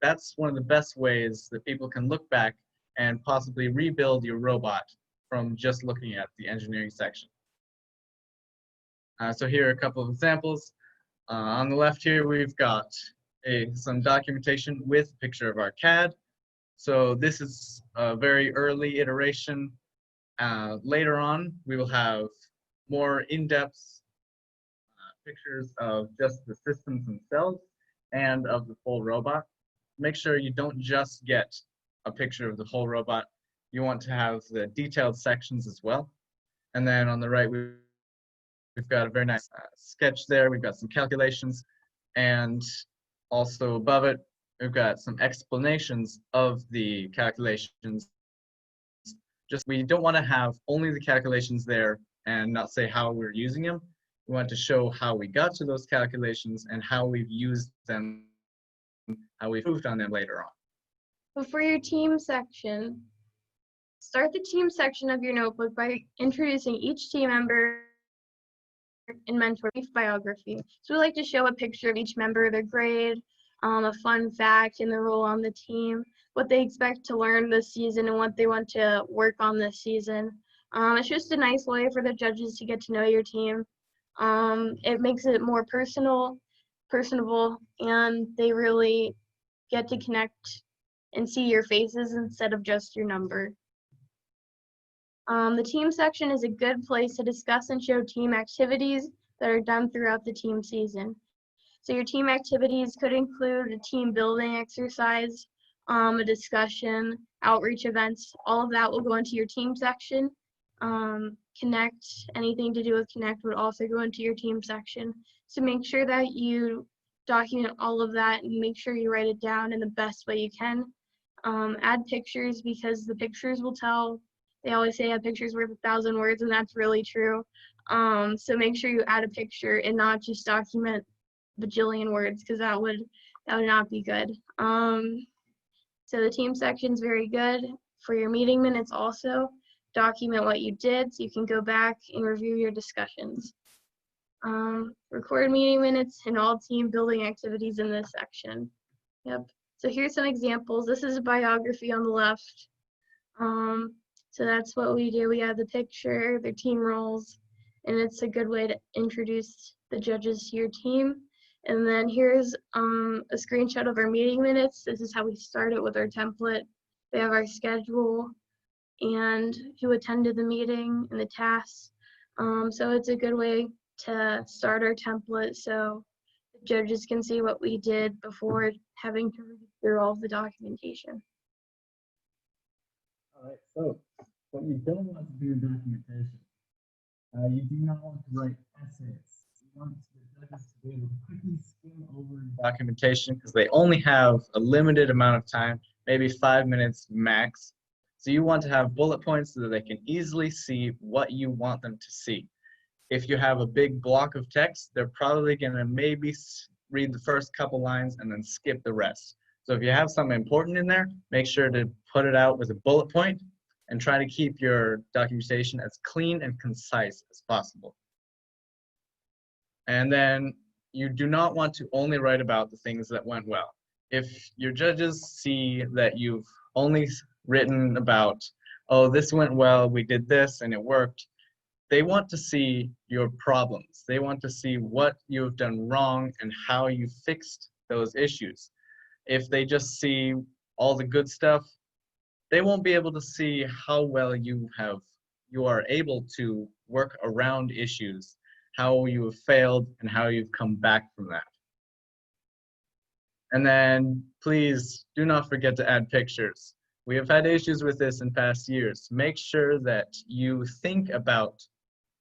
that's one of the best ways that people can look back and possibly rebuild your robot from just looking at the engineering section. So here are a couple of examples. On the left here, we've got some documentation with a picture of our CAD. So this is a very early iteration. Later on, we will have more in-depth pictures of just the systems themselves and of the full robot. Make sure you don't just get a picture of the whole robot. You want to have the detailed sections as well. And then on the right, we've got a very nice sketch there. We've got some calculations, and also above it, we've got some explanations of the calculations. Just, we don't want to have only the calculations there and not say how we're using them. We want to show how we got to those calculations and how we've used them, how we've moved on them later on. But for your team section, start the team section of your notebook by introducing each team member and mentor brief biography. So we like to show a picture of each member, their grade, a fun fact, and their role on the team, what they expect to learn this season, and what they want to work on this season. It's just a nice way for the judges to get to know your team. It makes it more personable, and they really get to connect and see your faces instead of just your number. The team section is a good place to discuss and show team activities that are done throughout the team season. So your team activities could include a team building exercise, a discussion, outreach events. All of that will go into your team section. Connect, anything to do with Connect would also go into your team section. So make sure that you document all of that and make sure you write it down in the best way you can. Add pictures, because the pictures will tell. They always say a picture's worth 1,000 words, and that's really true. So make sure you add a picture and not just document bajillion words, because that would not be good. So the team section is very good. For your meeting minutes also, document what you did so you can go back and review your discussions. Record meeting minutes and all team building activities in this section. Yep. So here's some examples. This is a biography on the left. So that's what we do. We have the picture, their team roles, and it's a good way to introduce the judges to your team. And then here's a screenshot of our meeting minutes. This is how we start it with our template. We have our schedule and who attended the meeting and the tasks. So it's a good way to start our template so the judges can see what we did before having to read through all of the documentation. All right, so what you don't want to do in documentation, you do not want to write essays. You want the judges to be able to quickly skim over documentation because they only have a limited amount of time, maybe 5 minutes max. So you want to have bullet points so that they can easily see what you want them to see. If you have a big block of text, they're probably going to maybe read the first couple lines and then skip the rest. So if you have something important in there, make sure to put it out with a bullet point and try to keep your documentation as clean and concise as possible. And then you do not want to only write about the things that went well. If your judges see that you've only written about, oh, this went well, we did this and it worked, they want to see your problems. They want to see what you've done wrong and how you fixed those issues. If they just see all the good stuff, they won't be able to see how well you are able to work around issues, how you have failed, and how you've come back from that. And then please do not forget to add pictures. We have had issues with this in past years. Make sure that you think about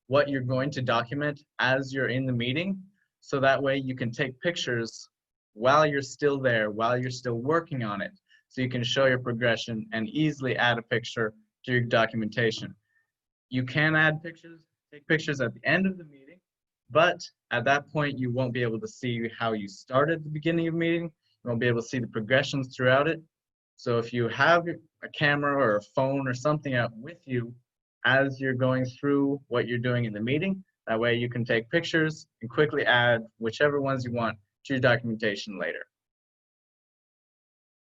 what you're going to document as you're in the meeting, so that way you can take pictures while you're still there, while you're still working on it, so you can show your progression and easily add a picture to your documentation. You can add pictures, take pictures at the end of the meeting, but at that point, you won't be able to see how you started at the beginning of the meeting. You won't be able to see the progressions throughout it. So if you have a camera or a phone or something out with you as you're going through what you're doing in the meeting, that way you can take pictures and quickly add whichever ones you want to your documentation later.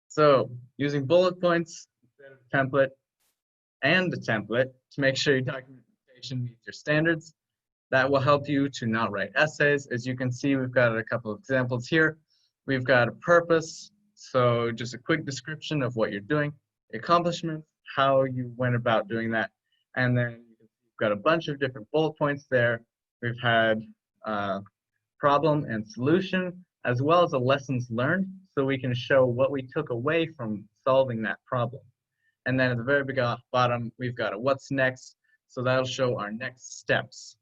So using bullet points instead of a template and a template to make sure your documentation meets your standards, that will help you to not write essays. As you can see, we've got a couple of examples here. We've got a purpose, so just a quick description of what you're doing, accomplishments, how you went about doing that, and then we've got a bunch of different bullet points there. We've had problem and solution, as well as a lessons learned, so we can show what we took away from solving that problem. And then at the very bottom, we've got a what's next, so that'll show our next steps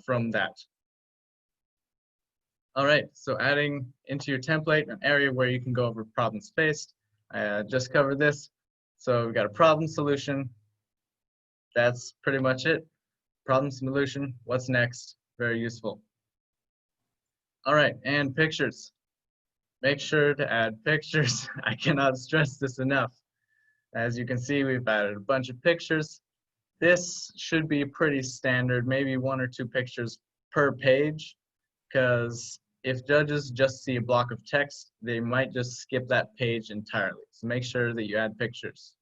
from that. All right, so adding into your template an area where you can go over problems faced. I just covered this. So we've got a problem solution. That's pretty much it. Problem solution, what's next? Very useful. All right, and pictures. Make sure to add pictures. I cannot stress this enough. As you can see, we've added a bunch of pictures. This should be pretty standard, maybe 1 or 2 pictures per page, because if judges just see a block of text, they might just skip that page entirely. So make sure that you add pictures.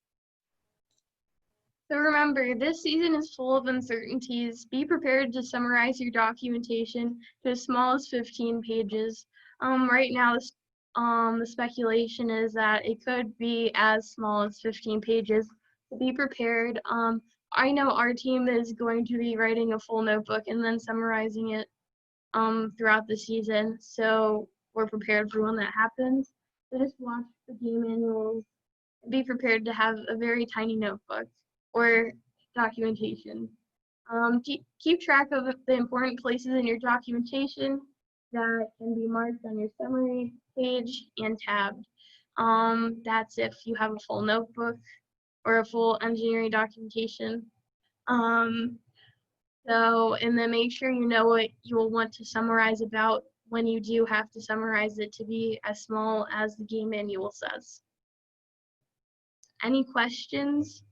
So remember, this season is full of uncertainties. Be prepared to summarize your documentation to as small as 15 pages. Right now, the speculation is that it could be as small as 15 pages. So be prepared. I know our team is going to be writing a full notebook and then summarizing it throughout the season. So we're prepared for when that happens. So just watch the game manuals. Be prepared to have a very tiny notebook or documentation. Keep track of the important places in your documentation that can be marked on your summary page and tabbed. That's if you have a full notebook or a full engineering documentation. And then make sure you know what you will want to summarize about when you do have to summarize it to be as small as the game manual says. Any questions?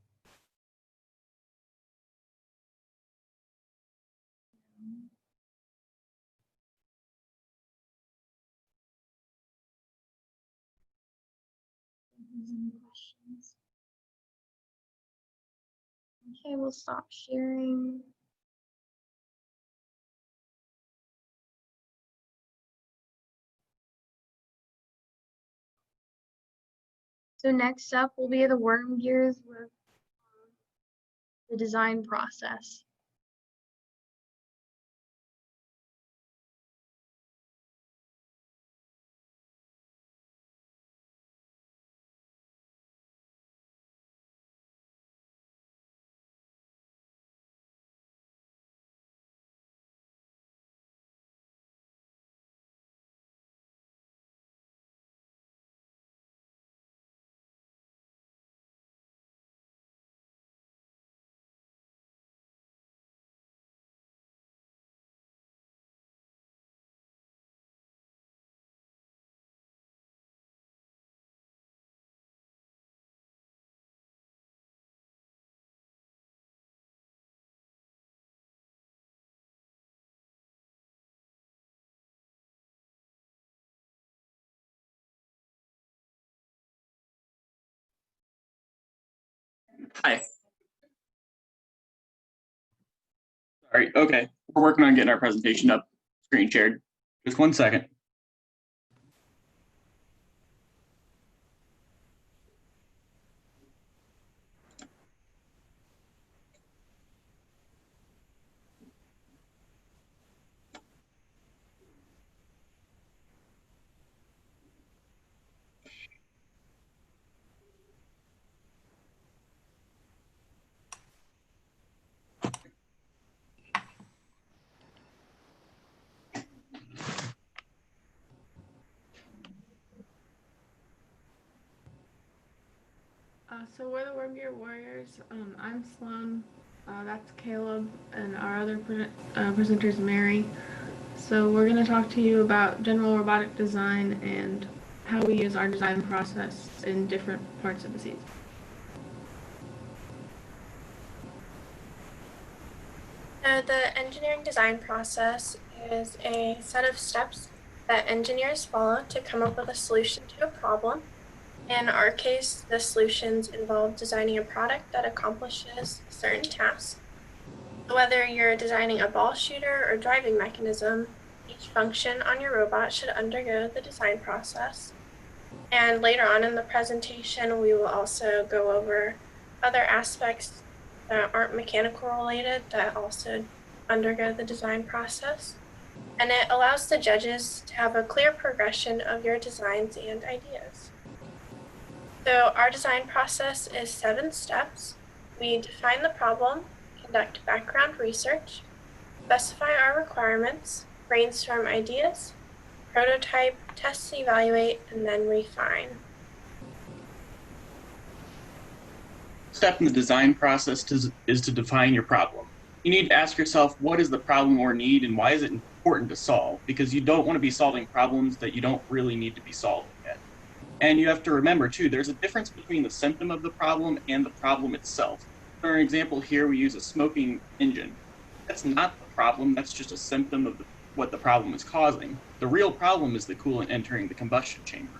Any questions? Okay, we'll stop sharing. So next up will be the Wormgears with the design process. Hi. Sorry, okay. We're working on getting our presentation up, screen shared. Just 1 second. So we're the Wormgear Warriors. I'm Sloan. That's Caleb, and our other presenter is Mary. So we're going to talk to you about general robotic design and how we use our design process in different parts of the season. So the engineering design process is a set of steps that engineers follow to come up with a solution to a problem. In our case, the solutions involve designing a product that accomplishes a certain task. So whether you're designing a ball shooter or driving mechanism, each function on your robot should undergo the design process. And later on in the presentation, we will also go over other aspects that aren't mechanical related that also undergo the design process. And it allows the judges to have a clear progression of your designs and ideas. So our design process is 7 steps. We define the problem, conduct background research, specify our requirements, brainstorm ideas, prototype, test and evaluate, and then refine. Step in the design process is to define your problem. You need to ask yourself, what is the problem or need, and why is it important to solve? Because you don't want to be solving problems that you don't really need to be solving yet. And you have to remember, too, there's a difference between the symptom of the problem and the problem itself. For an example here, we use a smoking engine. That's not the problem, that's just a symptom of what the problem is causing. The real problem is the coolant entering the combustion chamber.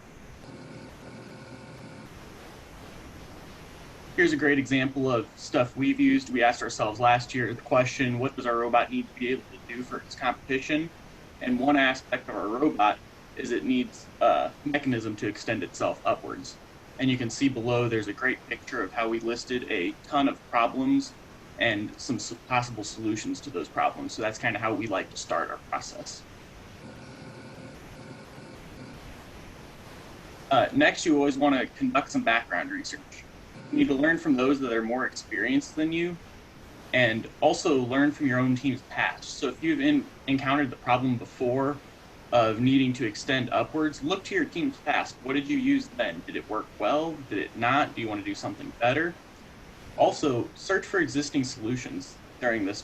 Here's a great example of stuff we've used. We asked ourselves last year the question, what does our robot need to be able to do for its competition? And one aspect of our robot is it needs a mechanism to extend itself upwards. And you can see below there's a great picture of how we listed a ton of problems and some possible solutions to those problems. So that's kind of how we like to start our process. Next, you always want to conduct some background research. You need to learn from those that are more experienced than you, and also learn from your own team's past. So if you've encountered the problem before of needing to extend upwards, look to your team's past. What did you use then? Did it work well? Did it not? Do you want to do something better? Also, search for existing solutions during this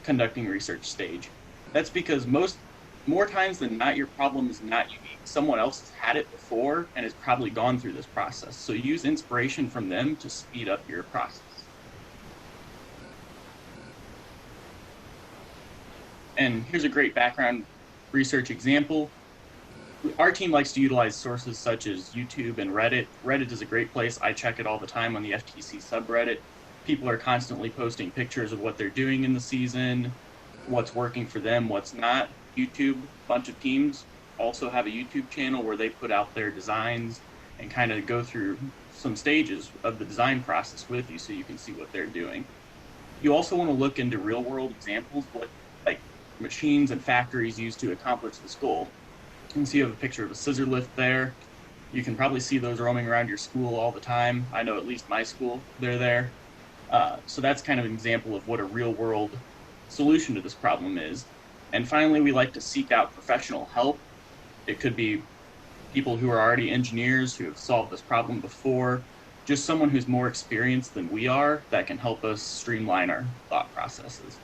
conducting research stage. That's because more times than not, your problem is not unique. Someone else has had it before and has probably gone through this process. So use inspiration from them to speed up your process. And here's a great background research example. Our team likes to utilize sources such as YouTube and Reddit. Reddit is a great place. I check it all the time on the FTC subreddit. People are constantly posting pictures of what they're doing in the season, what's working for them, what's not. YouTube, a bunch of teams also have a YouTube channel where they put out their designs and kind of go through some stages of the design process with you so you can see what they're doing. You also want to look into real world examples, what like machines and factories use to accomplish this goal. You can see you have a picture of a scissor lift there. You can probably see those roaming around your school all the time. I know at least my school, they're there. So that's kind of an example of what a real world solution to this problem is. And finally, we like to seek out professional help. It could be people who are already engineers who have solved this problem before, just someone who's more experienced than we are that can help us streamline our thought processes.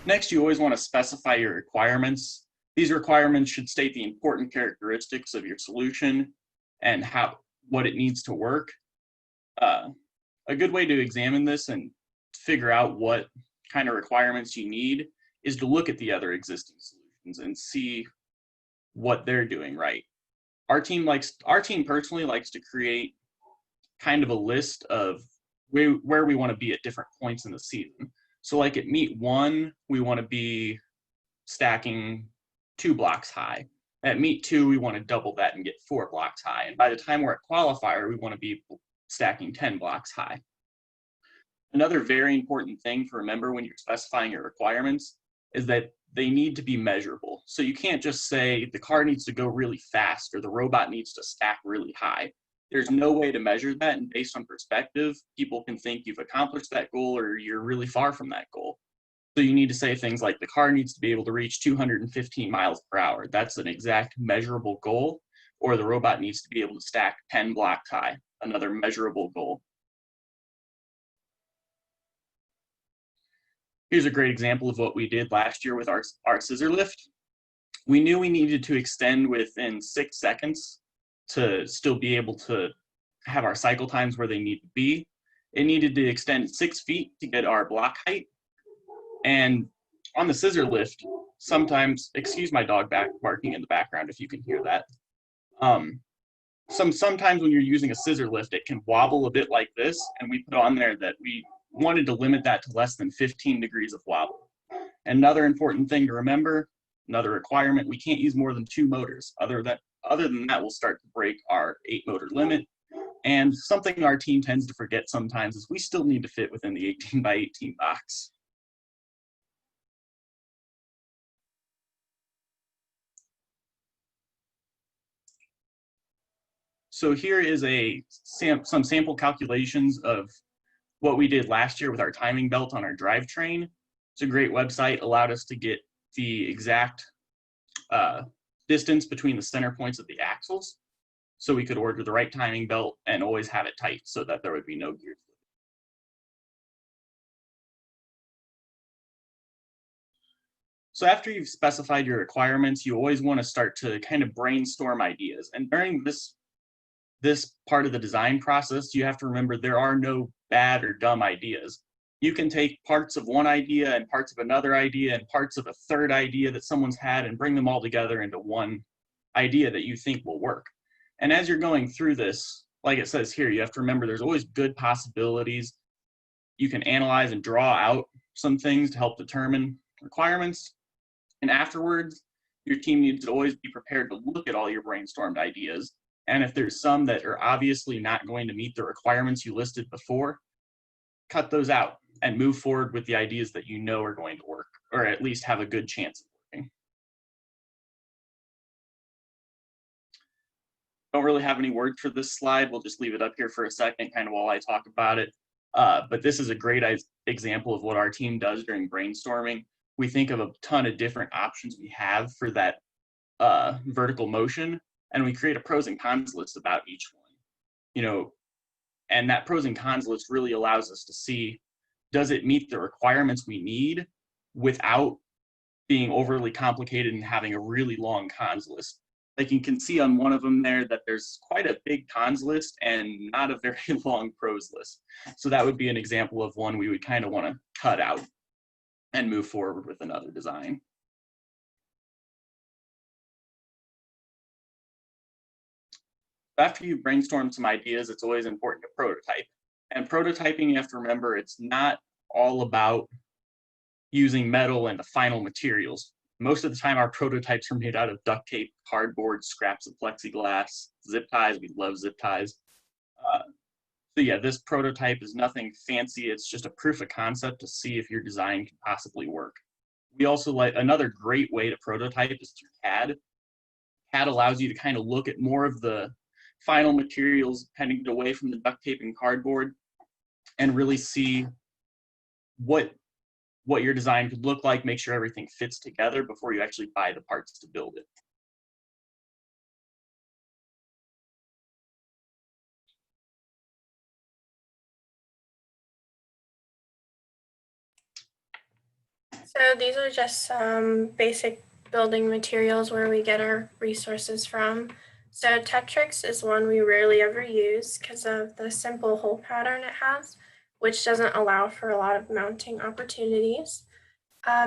Next, you always want to specify your requirements. These requirements should state the important characteristics of your solution and what it needs to work. A good way to examine this and figure out what kind of requirements you need is to look at the other existing solutions and see what they're doing right. Our team personally likes to create kind of a list of where we want to be at different points in the season. So like at meet 1, we want to be stacking 2 blocks high. At meet 2, we want to double that and get 4 blocks high. And by the time we're at qualifier, we want to be stacking 10 blocks high. Another very important thing to remember when you're specifying your requirements is that they need to be measurable. So you can't just say the car needs to go really fast or the robot needs to stack really high. There's no way to measure that, and based on perspective, people can think you've accomplished that goal or you're really far from that goal. So you need to say things like the car needs to be able to reach 215 miles per hour. That's an exact measurable goal. Or the robot needs to be able to stack 10 blocks high, another measurable goal. Here's a great example of what we did last year with our scissor lift. We knew we needed to extend within 6 seconds to still be able to have our cycle times where they need to be. It needed to extend 6 feet to get our block height. And on the scissor lift, sometimes, excuse my dog barking in the background if you can hear that. Sometimes when you're using a scissor lift, it can wobble a bit like this, and we put on there that we wanted to limit that to less than 15 degrees of wobble. Another important thing to remember, another requirement, we can't use more than 2 motors. Other than that, we'll start to break our 8 motor limit. And something our team tends to forget sometimes is we still need to fit within the 18 by 18 box. So here is some sample calculations of what we did last year with our timing belt on our drivetrain. It's a great website, allowed us to get the exact distance between the center points of the axles, so we could order the right timing belt and always have it tight so that there would be no gear slip. So after you've specified your requirements, you always want to start to kind of brainstorm ideas. And during this part of the design process, you have to remember there are no bad or dumb ideas. You can take parts of one idea and parts of another idea and parts of a third idea that someone's had and bring them all together into one idea that you think will work. And as you're going through this, like it says here, you have to remember there's always good possibilities. You can analyze and draw out some things to help determine requirements. And afterwards, your team needs to always be prepared to look at all your brainstormed ideas. And if there's some that are obviously not going to meet the requirements you listed before, cut those out and move forward with the ideas that you know are going to work, or at least have a good chance of working. Don't really have any words for this slide. We'll just leave it up here for a second, kind of while I talk about it. But this is a great example of what our team does during brainstorming. We think of a ton of different options we have for that vertical motion, and we create a pros and cons list about each one. And that pros and cons list really allows us to see, does it meet the requirements we need without being overly complicated and having a really long cons list. Like you can see on one of them there that there's quite a big cons list and not a very long pros list. So that would be an example of one we would kind of want to cut out and move forward with another design. After you brainstorm some ideas, it's always important to prototype. And prototyping, you have to remember, it's not all about using metal and the final materials. Most of the time, our prototypes are made out of duct tape, cardboard, scraps of plexiglass, zip ties. We love zip ties. So yeah, this prototype is nothing fancy. It's just a proof of concept to see if your design can possibly work. We also like, another great way to prototype is through CAD. CAD allows you to kind of look at more of the final materials, pending away from the duct tape and cardboard, and really see what your design could look like, make sure everything fits together before you actually buy the parts to build it. So these are just some basic building materials where we get our resources from. So Tetrix is one we rarely ever use because of the simple hole pattern it has, which doesn't allow for a lot of mounting opportunities.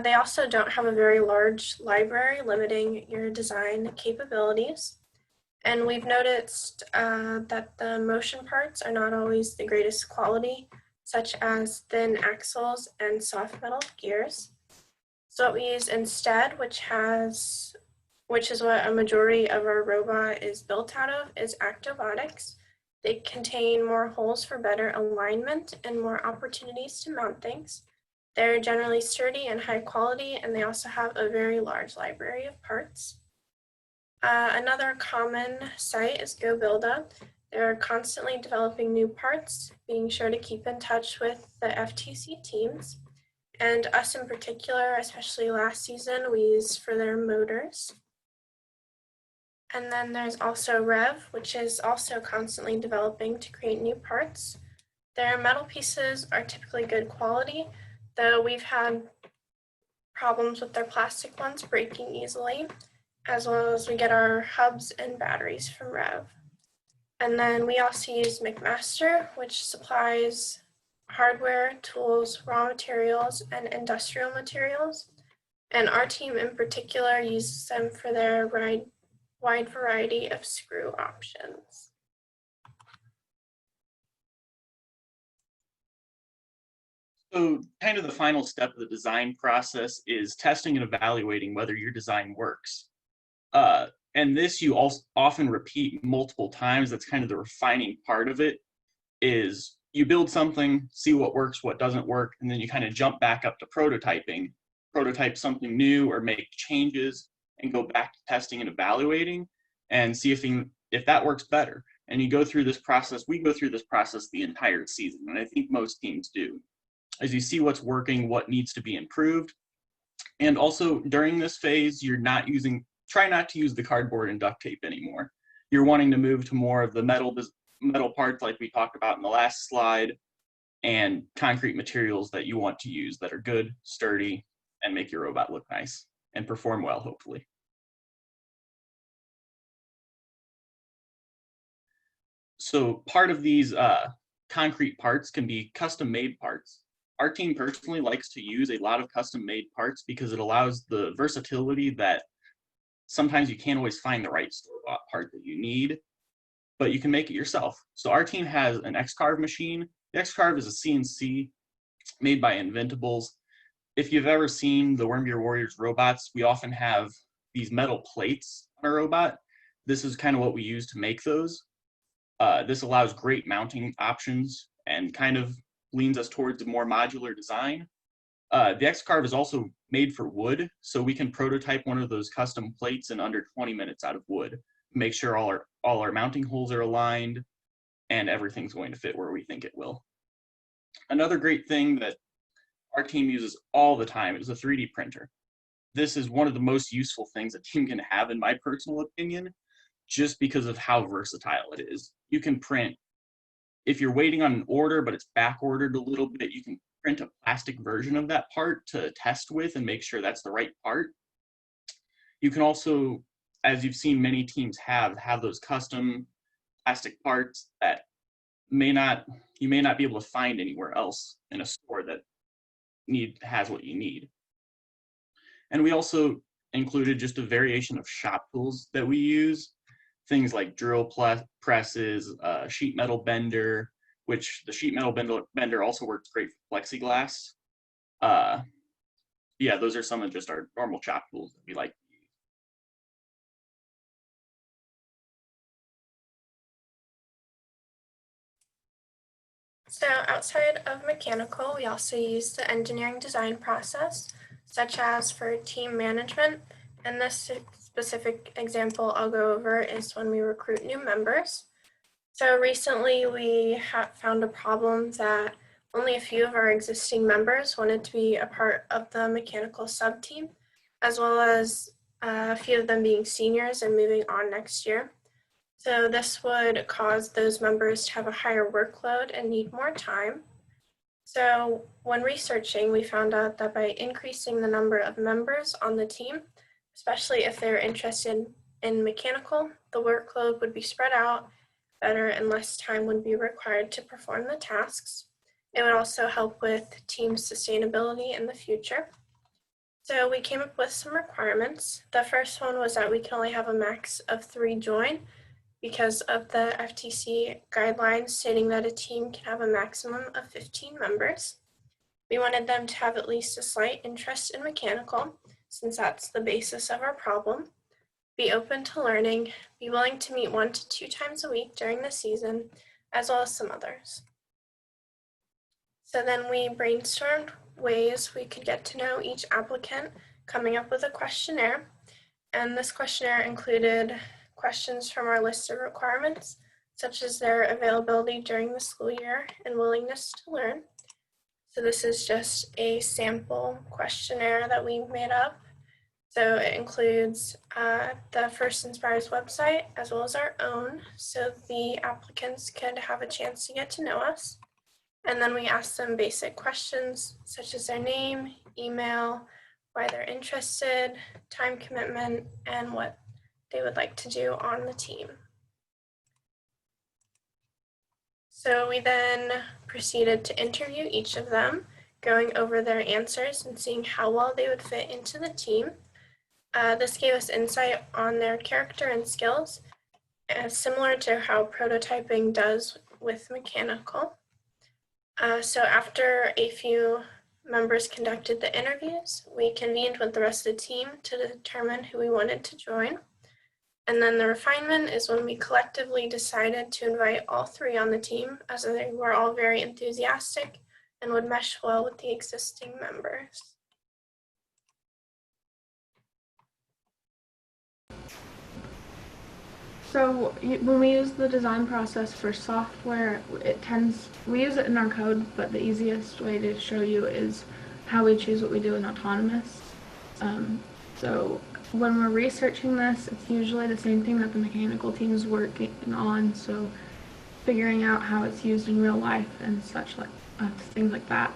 They also don't have a very large library, limiting your design capabilities. And we've noticed that the motion parts are not always the greatest quality, such as thin axles and soft metal gears. So what we use instead, which is what a majority of our robot is built out of, is Actobotics. They contain more holes for better alignment and more opportunities to mount things. They're generally sturdy and high quality, and they also have a very large library of parts. Another common site is GoBuilda. They're constantly developing new parts, being sure to keep in touch with the FTC teams. and us in particular, especially last season, we used for their motors. And then there's also Rev, which is also constantly developing to create new parts. Their metal pieces are typically good quality, though we've had problems with their plastic ones breaking easily, as well as we get our hubs and batteries from Rev. And then we also use McMaster, which supplies hardware, tools, raw materials, and industrial materials. And our team in particular uses them for their wide variety of screw options. So kind of the final step of the design process is testing and evaluating whether your design works. And this you also often repeat multiple times. That's kind of the refining part of it, is you build something, see what works, what doesn't work, and then you kind of jump back up to prototyping, prototype something new or make changes, and go back to testing and evaluating and see if that works better. And you go through this process. We go through this process the entire season, and I think most teams do, as you see what's working, what needs to be improved. And also during this phase, try not to use the cardboard and duct tape anymore. You're wanting to move to more of the metal parts like we talked about in the last slide, and concrete materials that you want to use that are good, sturdy, and make your robot look nice and perform well, hopefully. So part of these concrete parts can be custom-made parts. Our team personally likes to use a lot of custom-made parts because it allows the versatility that sometimes you can't always find the right store-bought part that you need, but you can make it yourself. So our team has an X-Carve machine. The X-Carve is a CNC made by Inventables. If you've ever seen the Wormgear Warriors robots, we often have these metal plates on a robot. This is kind of what we use to make those. This allows great mounting options and kind of leans us towards a more modular design. The X-Carve is also made for wood, so we can prototype one of those custom plates in under 20 minutes out of wood. Make sure all our mounting holes are aligned and everything's going to fit where we think it will. Another great thing that our team uses all the time is a 3D printer. This is one of the most useful things a team can have, in my personal opinion, just because of how versatile it is. You can print, if you're waiting on an order but it's back ordered a little bit, you can print a plastic version of that part to test with and make sure that's the right part. You can also, as you've seen many teams have those custom plastic parts that you may not be able to find anywhere else in a store that has what you need. And we also included just a variation of shop tools that we use, things like drill presses, sheet metal bender, which the sheet metal bender also works great for plexiglass. Yeah, those are some of just our normal shop tools that we like to use. So outside of mechanical, we also use the engineering design process, such as for team management. And this specific example I'll go over is when we recruit new members. So recently we found a problem that only a few of our existing members wanted to be a part of the mechanical sub-team, as well as a few of them being seniors and moving on next year. So this would cause those members to have a higher workload and need more time. So when researching, we found out that by increasing the number of members on the team, especially if they're interested in mechanical, the workload would be spread out better and less time would be required to perform the tasks. It would also help with team sustainability in the future. So we came up with some requirements. The first one was that we can only have a max of 3 join because of the FTC guidelines stating that a team can have a maximum of 15 members. We wanted them to have at least a slight interest in mechanical, since that's the basis of our problem. Be open to learning, be willing to meet 1 to 2 times a week during the season, as well as some others. So then we brainstormed ways we could get to know each applicant, coming up with a questionnaire. And this questionnaire included questions from our list of requirements, such as their availability during the school year and willingness to learn. So this is just a sample questionnaire that we made up. So it includes the First Inspires website as well as our own, so the applicants could have a chance to get to know us. And then we ask them basic questions such as their name, email, why they're interested, time commitment, and what they would like to do on the team. So we then proceeded to interview each of them, going over their answers and seeing how well they would fit into the team. This gave us insight on their character and skills, similar to how prototyping does with mechanical. So after a few members conducted the interviews, we convened with the rest of the team to determine who we wanted to join. And then the refinement is when we collectively decided to invite all three on the team, as they were all very enthusiastic and would mesh well with the existing members. So when we use the design process for software, we use it in our code, but the easiest way to show you is how we choose what we do in autonomous. So when we're researching this, it's usually the same thing that the mechanical team is working on. So figuring out how it's used in real life and such, like things like that.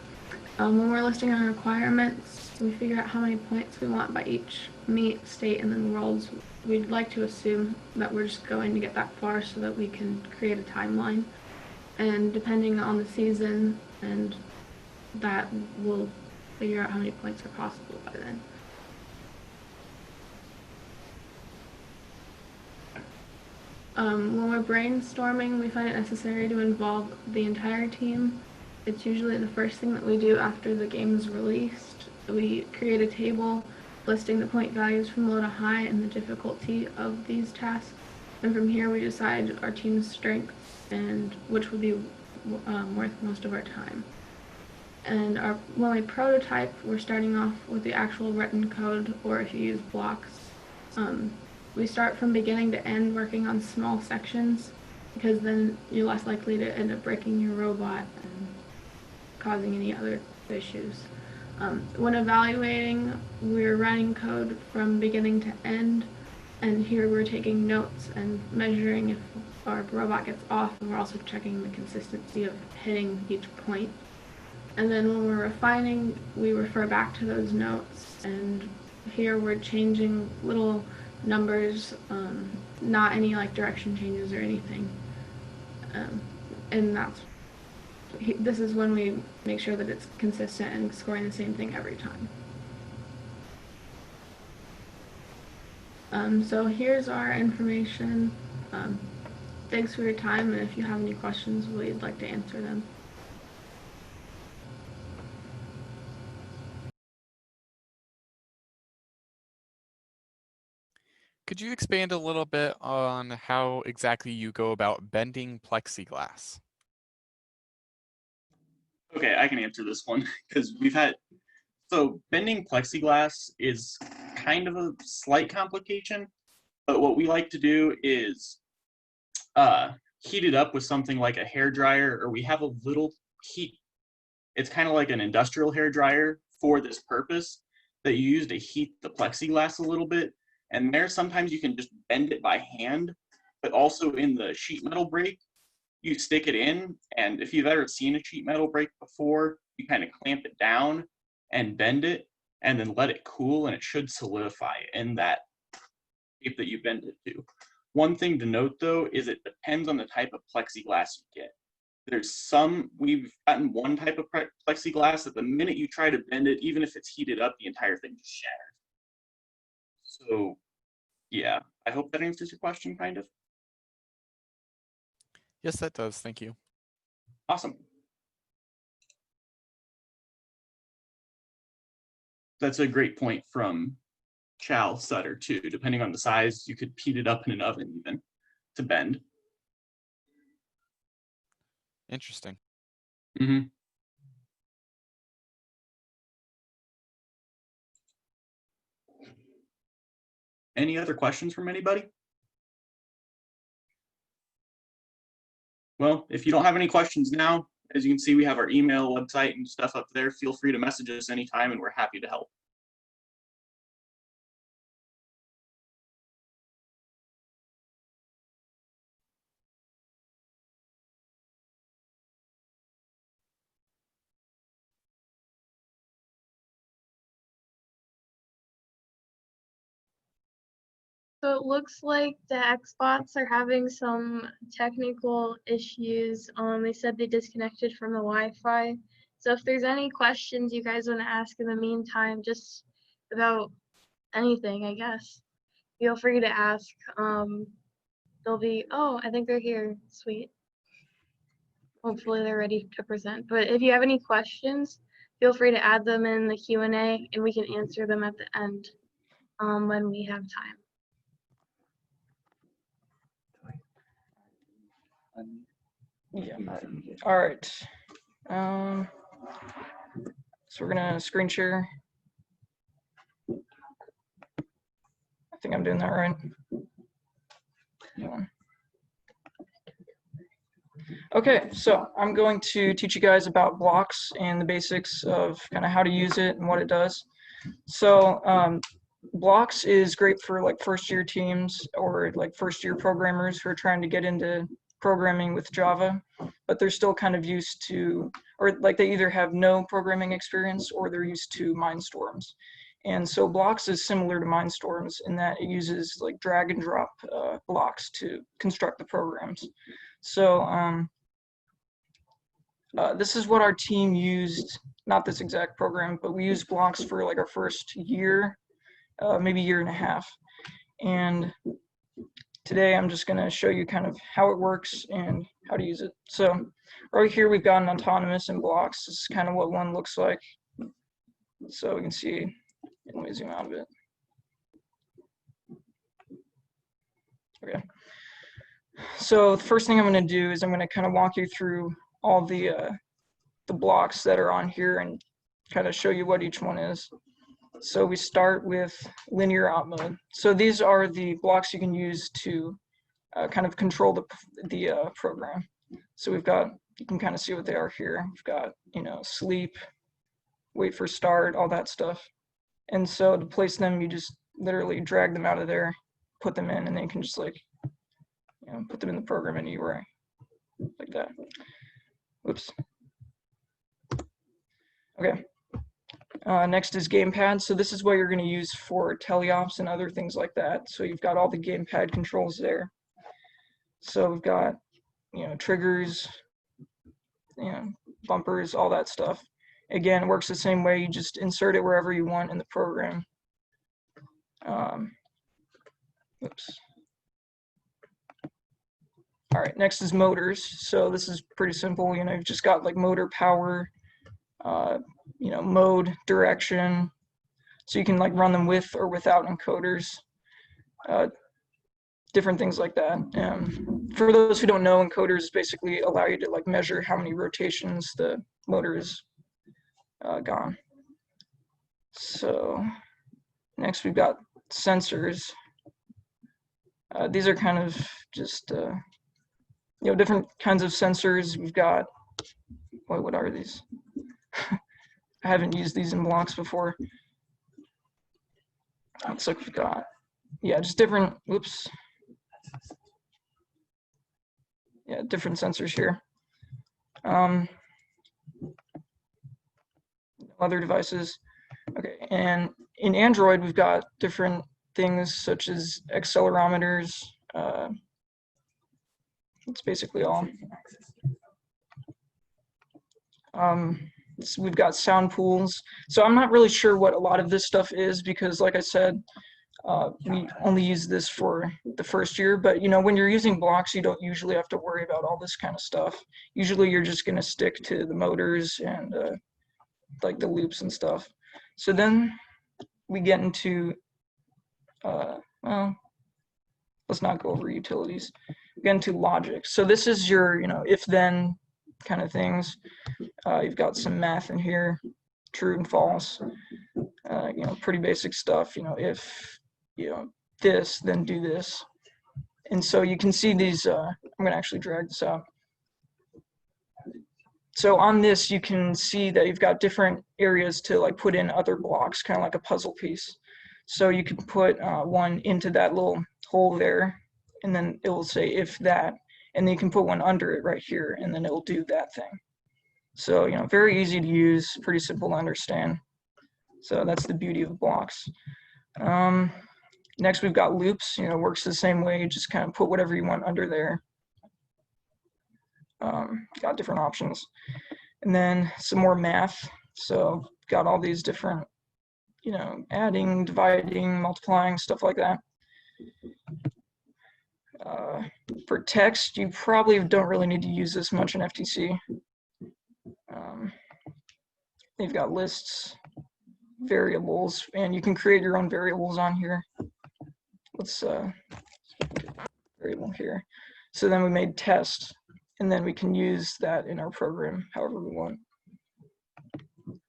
When we're listing our requirements, we figure out how many points we want by each meet, state, and then worlds. We'd like to assume that we're just going to get that far so that we can create a timeline. And depending on the season, and that we'll figure out how many points are possible by then. When we're brainstorming, we find it necessary to involve the entire team. It's usually the first thing that we do after the game is released. We create a table listing the point values from low to high and the difficulty of these tasks. And from here we decide our team's strengths and which would be worth most of our time. And when we prototype, we're starting off with the actual written code, or if you use blocks. We start from beginning to end working on small sections, because then you're less likely to end up breaking your robot and causing any other issues. When evaluating, we're running code from beginning to end, and here we're taking notes and measuring if our robot gets off, and we're also checking the consistency of hitting each point. And then when we're refining, we refer back to those notes, and here we're changing little numbers, not any like direction changes or anything. And this is when we make sure that it's consistent and scoring the same thing every time. So here's our information. Thanks for your time, and if you have any questions, we'd like to answer them. Could you expand a little bit on how exactly you go about bending plexiglass? Okay, I can answer this one because so bending plexiglass is kind of a slight complication, but what we like to do is heat it up with something like a hair dryer, or we have a little heat. It's kind of like an industrial hair dryer for this purpose that you use to heat the plexiglass a little bit. And there, sometimes you can just bend it by hand, but also in the sheet metal brake, you stick it in, and if you've ever seen a sheet metal brake before, you kind of clamp it down and bend it, and then let it cool, and it should solidify in that shape that you bend it to. One thing to note, though, is it depends on the type of plexiglass you get. We've gotten one type of plexiglass that the minute you try to bend it, even if it's heated up, the entire thing just shatters. So, yeah, I hope that answers your question, kind of. Yes, that does. Thank you. Awesome. That's a great point from Chow Sutter, too. Depending on the size, you could heat it up in an oven even to bend. Interesting. Mm-hmm. Any other questions from anybody? Well, if you don't have any questions now, As you can see, we have our email, website, and stuff up there. Feel free to message us anytime, and we're happy to help. So it looks like the Xbots are having some technical issues. They said they disconnected from the Wi-Fi. So if there's any questions you guys want to ask in the meantime, just about anything, I guess, feel free to ask. They'll be, oh, I think they're here. Sweet. Hopefully they're ready to present. But if you have any questions, feel free to add them in the Q&A and we can answer them at the end when we have time. Yeah. All right. So we're gonna screen share. I think I'm doing that right. Yeah. Okay, so I'm going to teach you guys about blocks and the basics of kind of how to use it and what it does. So blocks is great for like first year teams or like first year programmers who are trying to get into programming with Java, but they're still kind of used to, or like they either have no programming experience or they're used to Mindstorms. And so blocks is similar to Mindstorms in that it uses like drag and drop blocks to construct the programs. So this is what our team used, not this exact program, but we used blocks for like our first year, maybe year and a half. And today I'm just gonna show you kind of how it works and how to use it. So right here we've got an autonomous in blocks. This is kind of what one looks like. So we can see, let me zoom out a bit. Okay. So the first thing I'm gonna do is I'm gonna kind of walk you through all the blocks that are on here and kind of show you what each one is. So we start with linear op mode. So these are the blocks you can use to kind of control the program. So we've got, you can kind of see what they are here. We've got, you know, sleep, wait for start, all that stuff. And so to place them, you just literally drag them out of there, put them in, and then you can just like, you know, put them in the program anywhere, like that. Whoops. Okay. Next is gamepad. So this is what you're going to use for teleops and other things like that. So you've got all the gamepad controls there. So we've got, you know, triggers, you know, bumpers, all that stuff. Again, it works the same way. You just insert it wherever you want in the program. Oops. All right, next is motors. So this is pretty simple. You know, you've just got like motor power, you know, mode, direction. So you can like run them with or without encoders, different things like that. For those who don't know, encoders basically allow you to like measure how many rotations the motor is gone. So next we've got sensors. These are kind of just, you know, different kinds of sensors. We've got, what are these? I haven't used these in blocks before. Looks like we've got, yeah, just different, whoops. Yeah, different sensors here. Other devices. Okay, and in Android, we've got different things such as accelerometers. That's basically all. So we've got sound pools. So I'm not really sure what a lot of this stuff is because, like I said, we only use this for the first year. But you know, when you're using blocks, you don't usually have to worry about all this kind of stuff. Usually, you're just going to stick to the motors and like the loops and stuff. So then we get into, well, let's not go over utilities. We get into logic. So this is your, you know, if-then kind of things. You've got some math in here, true and false. You know, pretty basic stuff. You know, if you know this, then do this. And so you can see these. I'm going to actually drag this out. So on this, you can see that you've got different areas to like put in other blocks, kind of like a puzzle piece. So you can put one into that little hole there, and then it will say if that, and then you can put one under it right here, and then it will do that thing. So, you know, very easy to use, pretty simple to understand. So that's the beauty of blocks. Next, we've got loops. You know, works the same way. You just kind of put whatever you want under there. Got different options. And then some more math. So got all these different, you know, adding, dividing, multiplying, stuff like that. For text, you probably don't really need to use this much in FTC. You've got lists, variables, and you can create your own variables on here. Let's variable here. So then we made test, and then we can use that in our program however we want.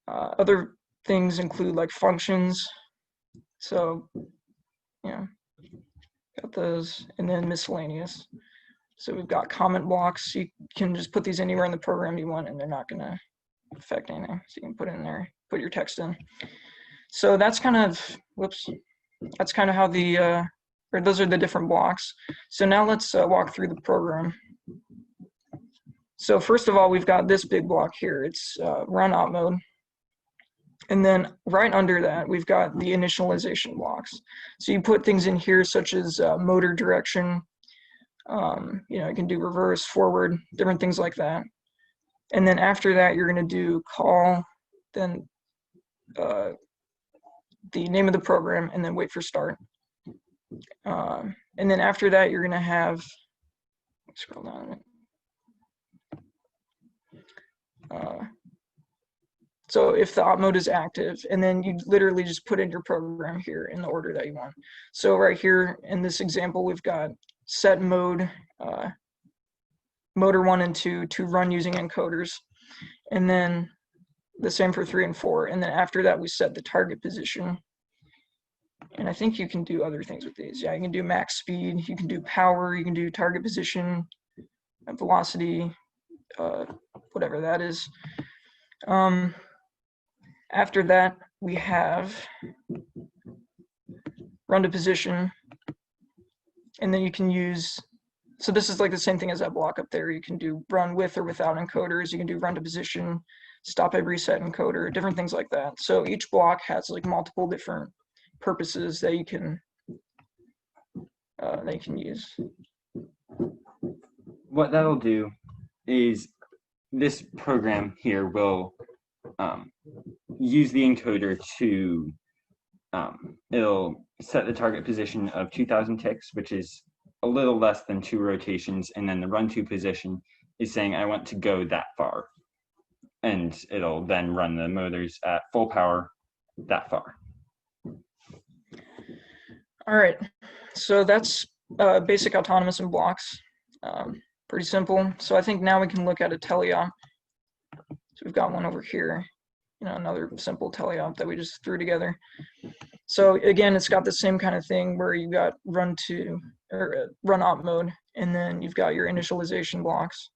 Other things include like functions. So, you know, got those, and then miscellaneous. So we've got comment blocks. You can just put these anywhere in the program you want, and they're not gonna affect anything. So you can put it in there, put your text in. So that's kind of, whoops, that's kind of how the, or those are the different blocks. So now let's walk through the program. So first of all, we've got this big block here. It's run op mode. And then right under that, we've got the initialization blocks. So you put things in here such as motor direction. You know, you can do reverse, forward, different things like that. And then after that, you're going to do call, then the name of the program, and then wait for start. And then after that, you're going to have, scroll down a minute. So if the op mode is active, and then you literally just put in your program here in the order that you want. So right here in this example, we've got set mode, motor 1 and 2 to run using encoders, and then the same for 3 and 4. And then after that, we set the target position. And I think you can do other things with these. Yeah, you can do max speed, you can do power, you can do target position, velocity, whatever that is. After that, we have run to position, and then you can use, so this is like the same thing as that block up there. You can do run with or without encoders. You can do run to position, stop at reset encoder, different things like that. So each block has like multiple different purposes that you can use. What that'll do is this program here will use the encoder to, it'll set the target position of 2000 ticks, which is a little less than 2 rotations, and then the run to position is saying I want to go that far, and it'll then run the motors at full power that far. All right, so that's basic autonomous and blocks. Pretty simple. So I think now we can look at a teleop. So we've got one over here, you know, another simple teleop that we just threw together. So again, it's got the same kind of thing where you got run to or run op mode, and then you've got your initialization blocks,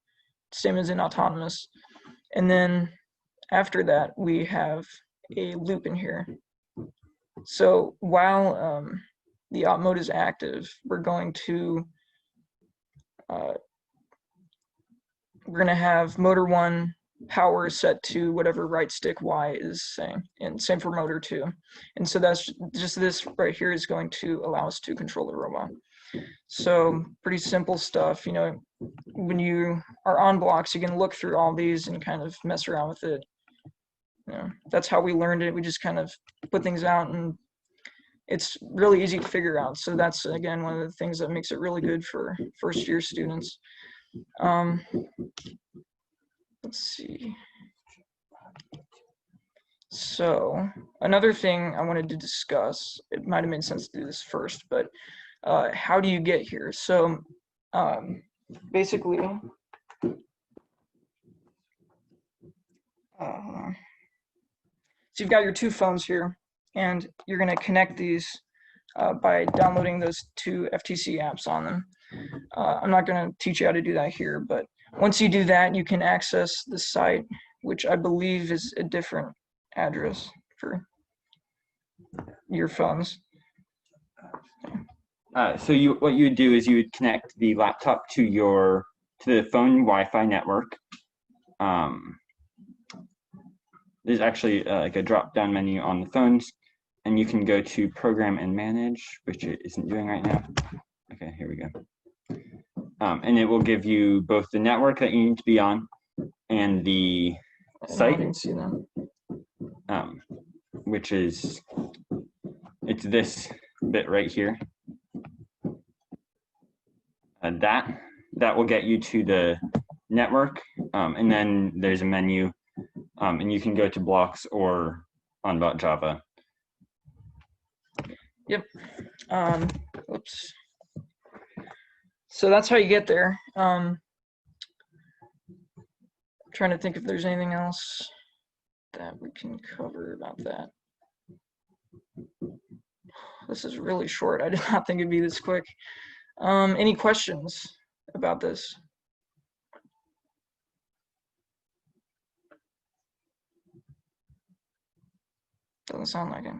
same as in autonomous. And then after that, we have a loop in here. So while the op mode is active, we're going to have motor 1 power set to whatever right stick Y is saying, and same for motor 2. And so that's just this right here is going to allow us to control the robot. So pretty simple stuff. You know, when you are on blocks, you can look through all these and kind of mess around with it. You know, that's how we learned it. We just kind of put things out, and it's really easy to figure out. So that's, again, one of the things that makes it really good for first-year students. Let's see. So another thing I wanted to discuss, it might have made sense to do this first, but how do you get here? So basically, so you've got your 2 phones here, and you're going to connect these by downloading those 2 FTC apps on them. I'm not going to teach you how to do that here, but Once you do that, you can access the site, which I believe is a different address for your phones. So what you would do is you would connect the laptop to the phone Wi-Fi network. There's actually like a drop-down menu on the phones, and you can go to Program and Manage, which it isn't doing right now. Okay, here we go. And it will give you both the network that you need to be on and the site. I didn't see that. Which is, it's this bit right here. That will get you to the network, and then there's a menu, and you can go to blocks or on about Java. Yep. Oops. So that's how you get there. Trying to think if there's anything else that we can cover about that. This is really short. I did not think it'd be this quick. Any questions about this? Doesn't sound like it.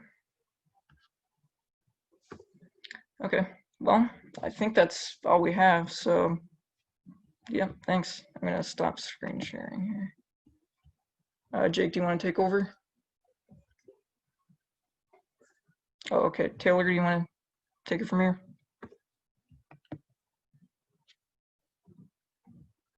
Okay, well, I think that's all we have. So, yeah, thanks. I'm gonna stop screen sharing here. Jake, do you want to take over? Oh, okay. Taylor, do you want to take it from here?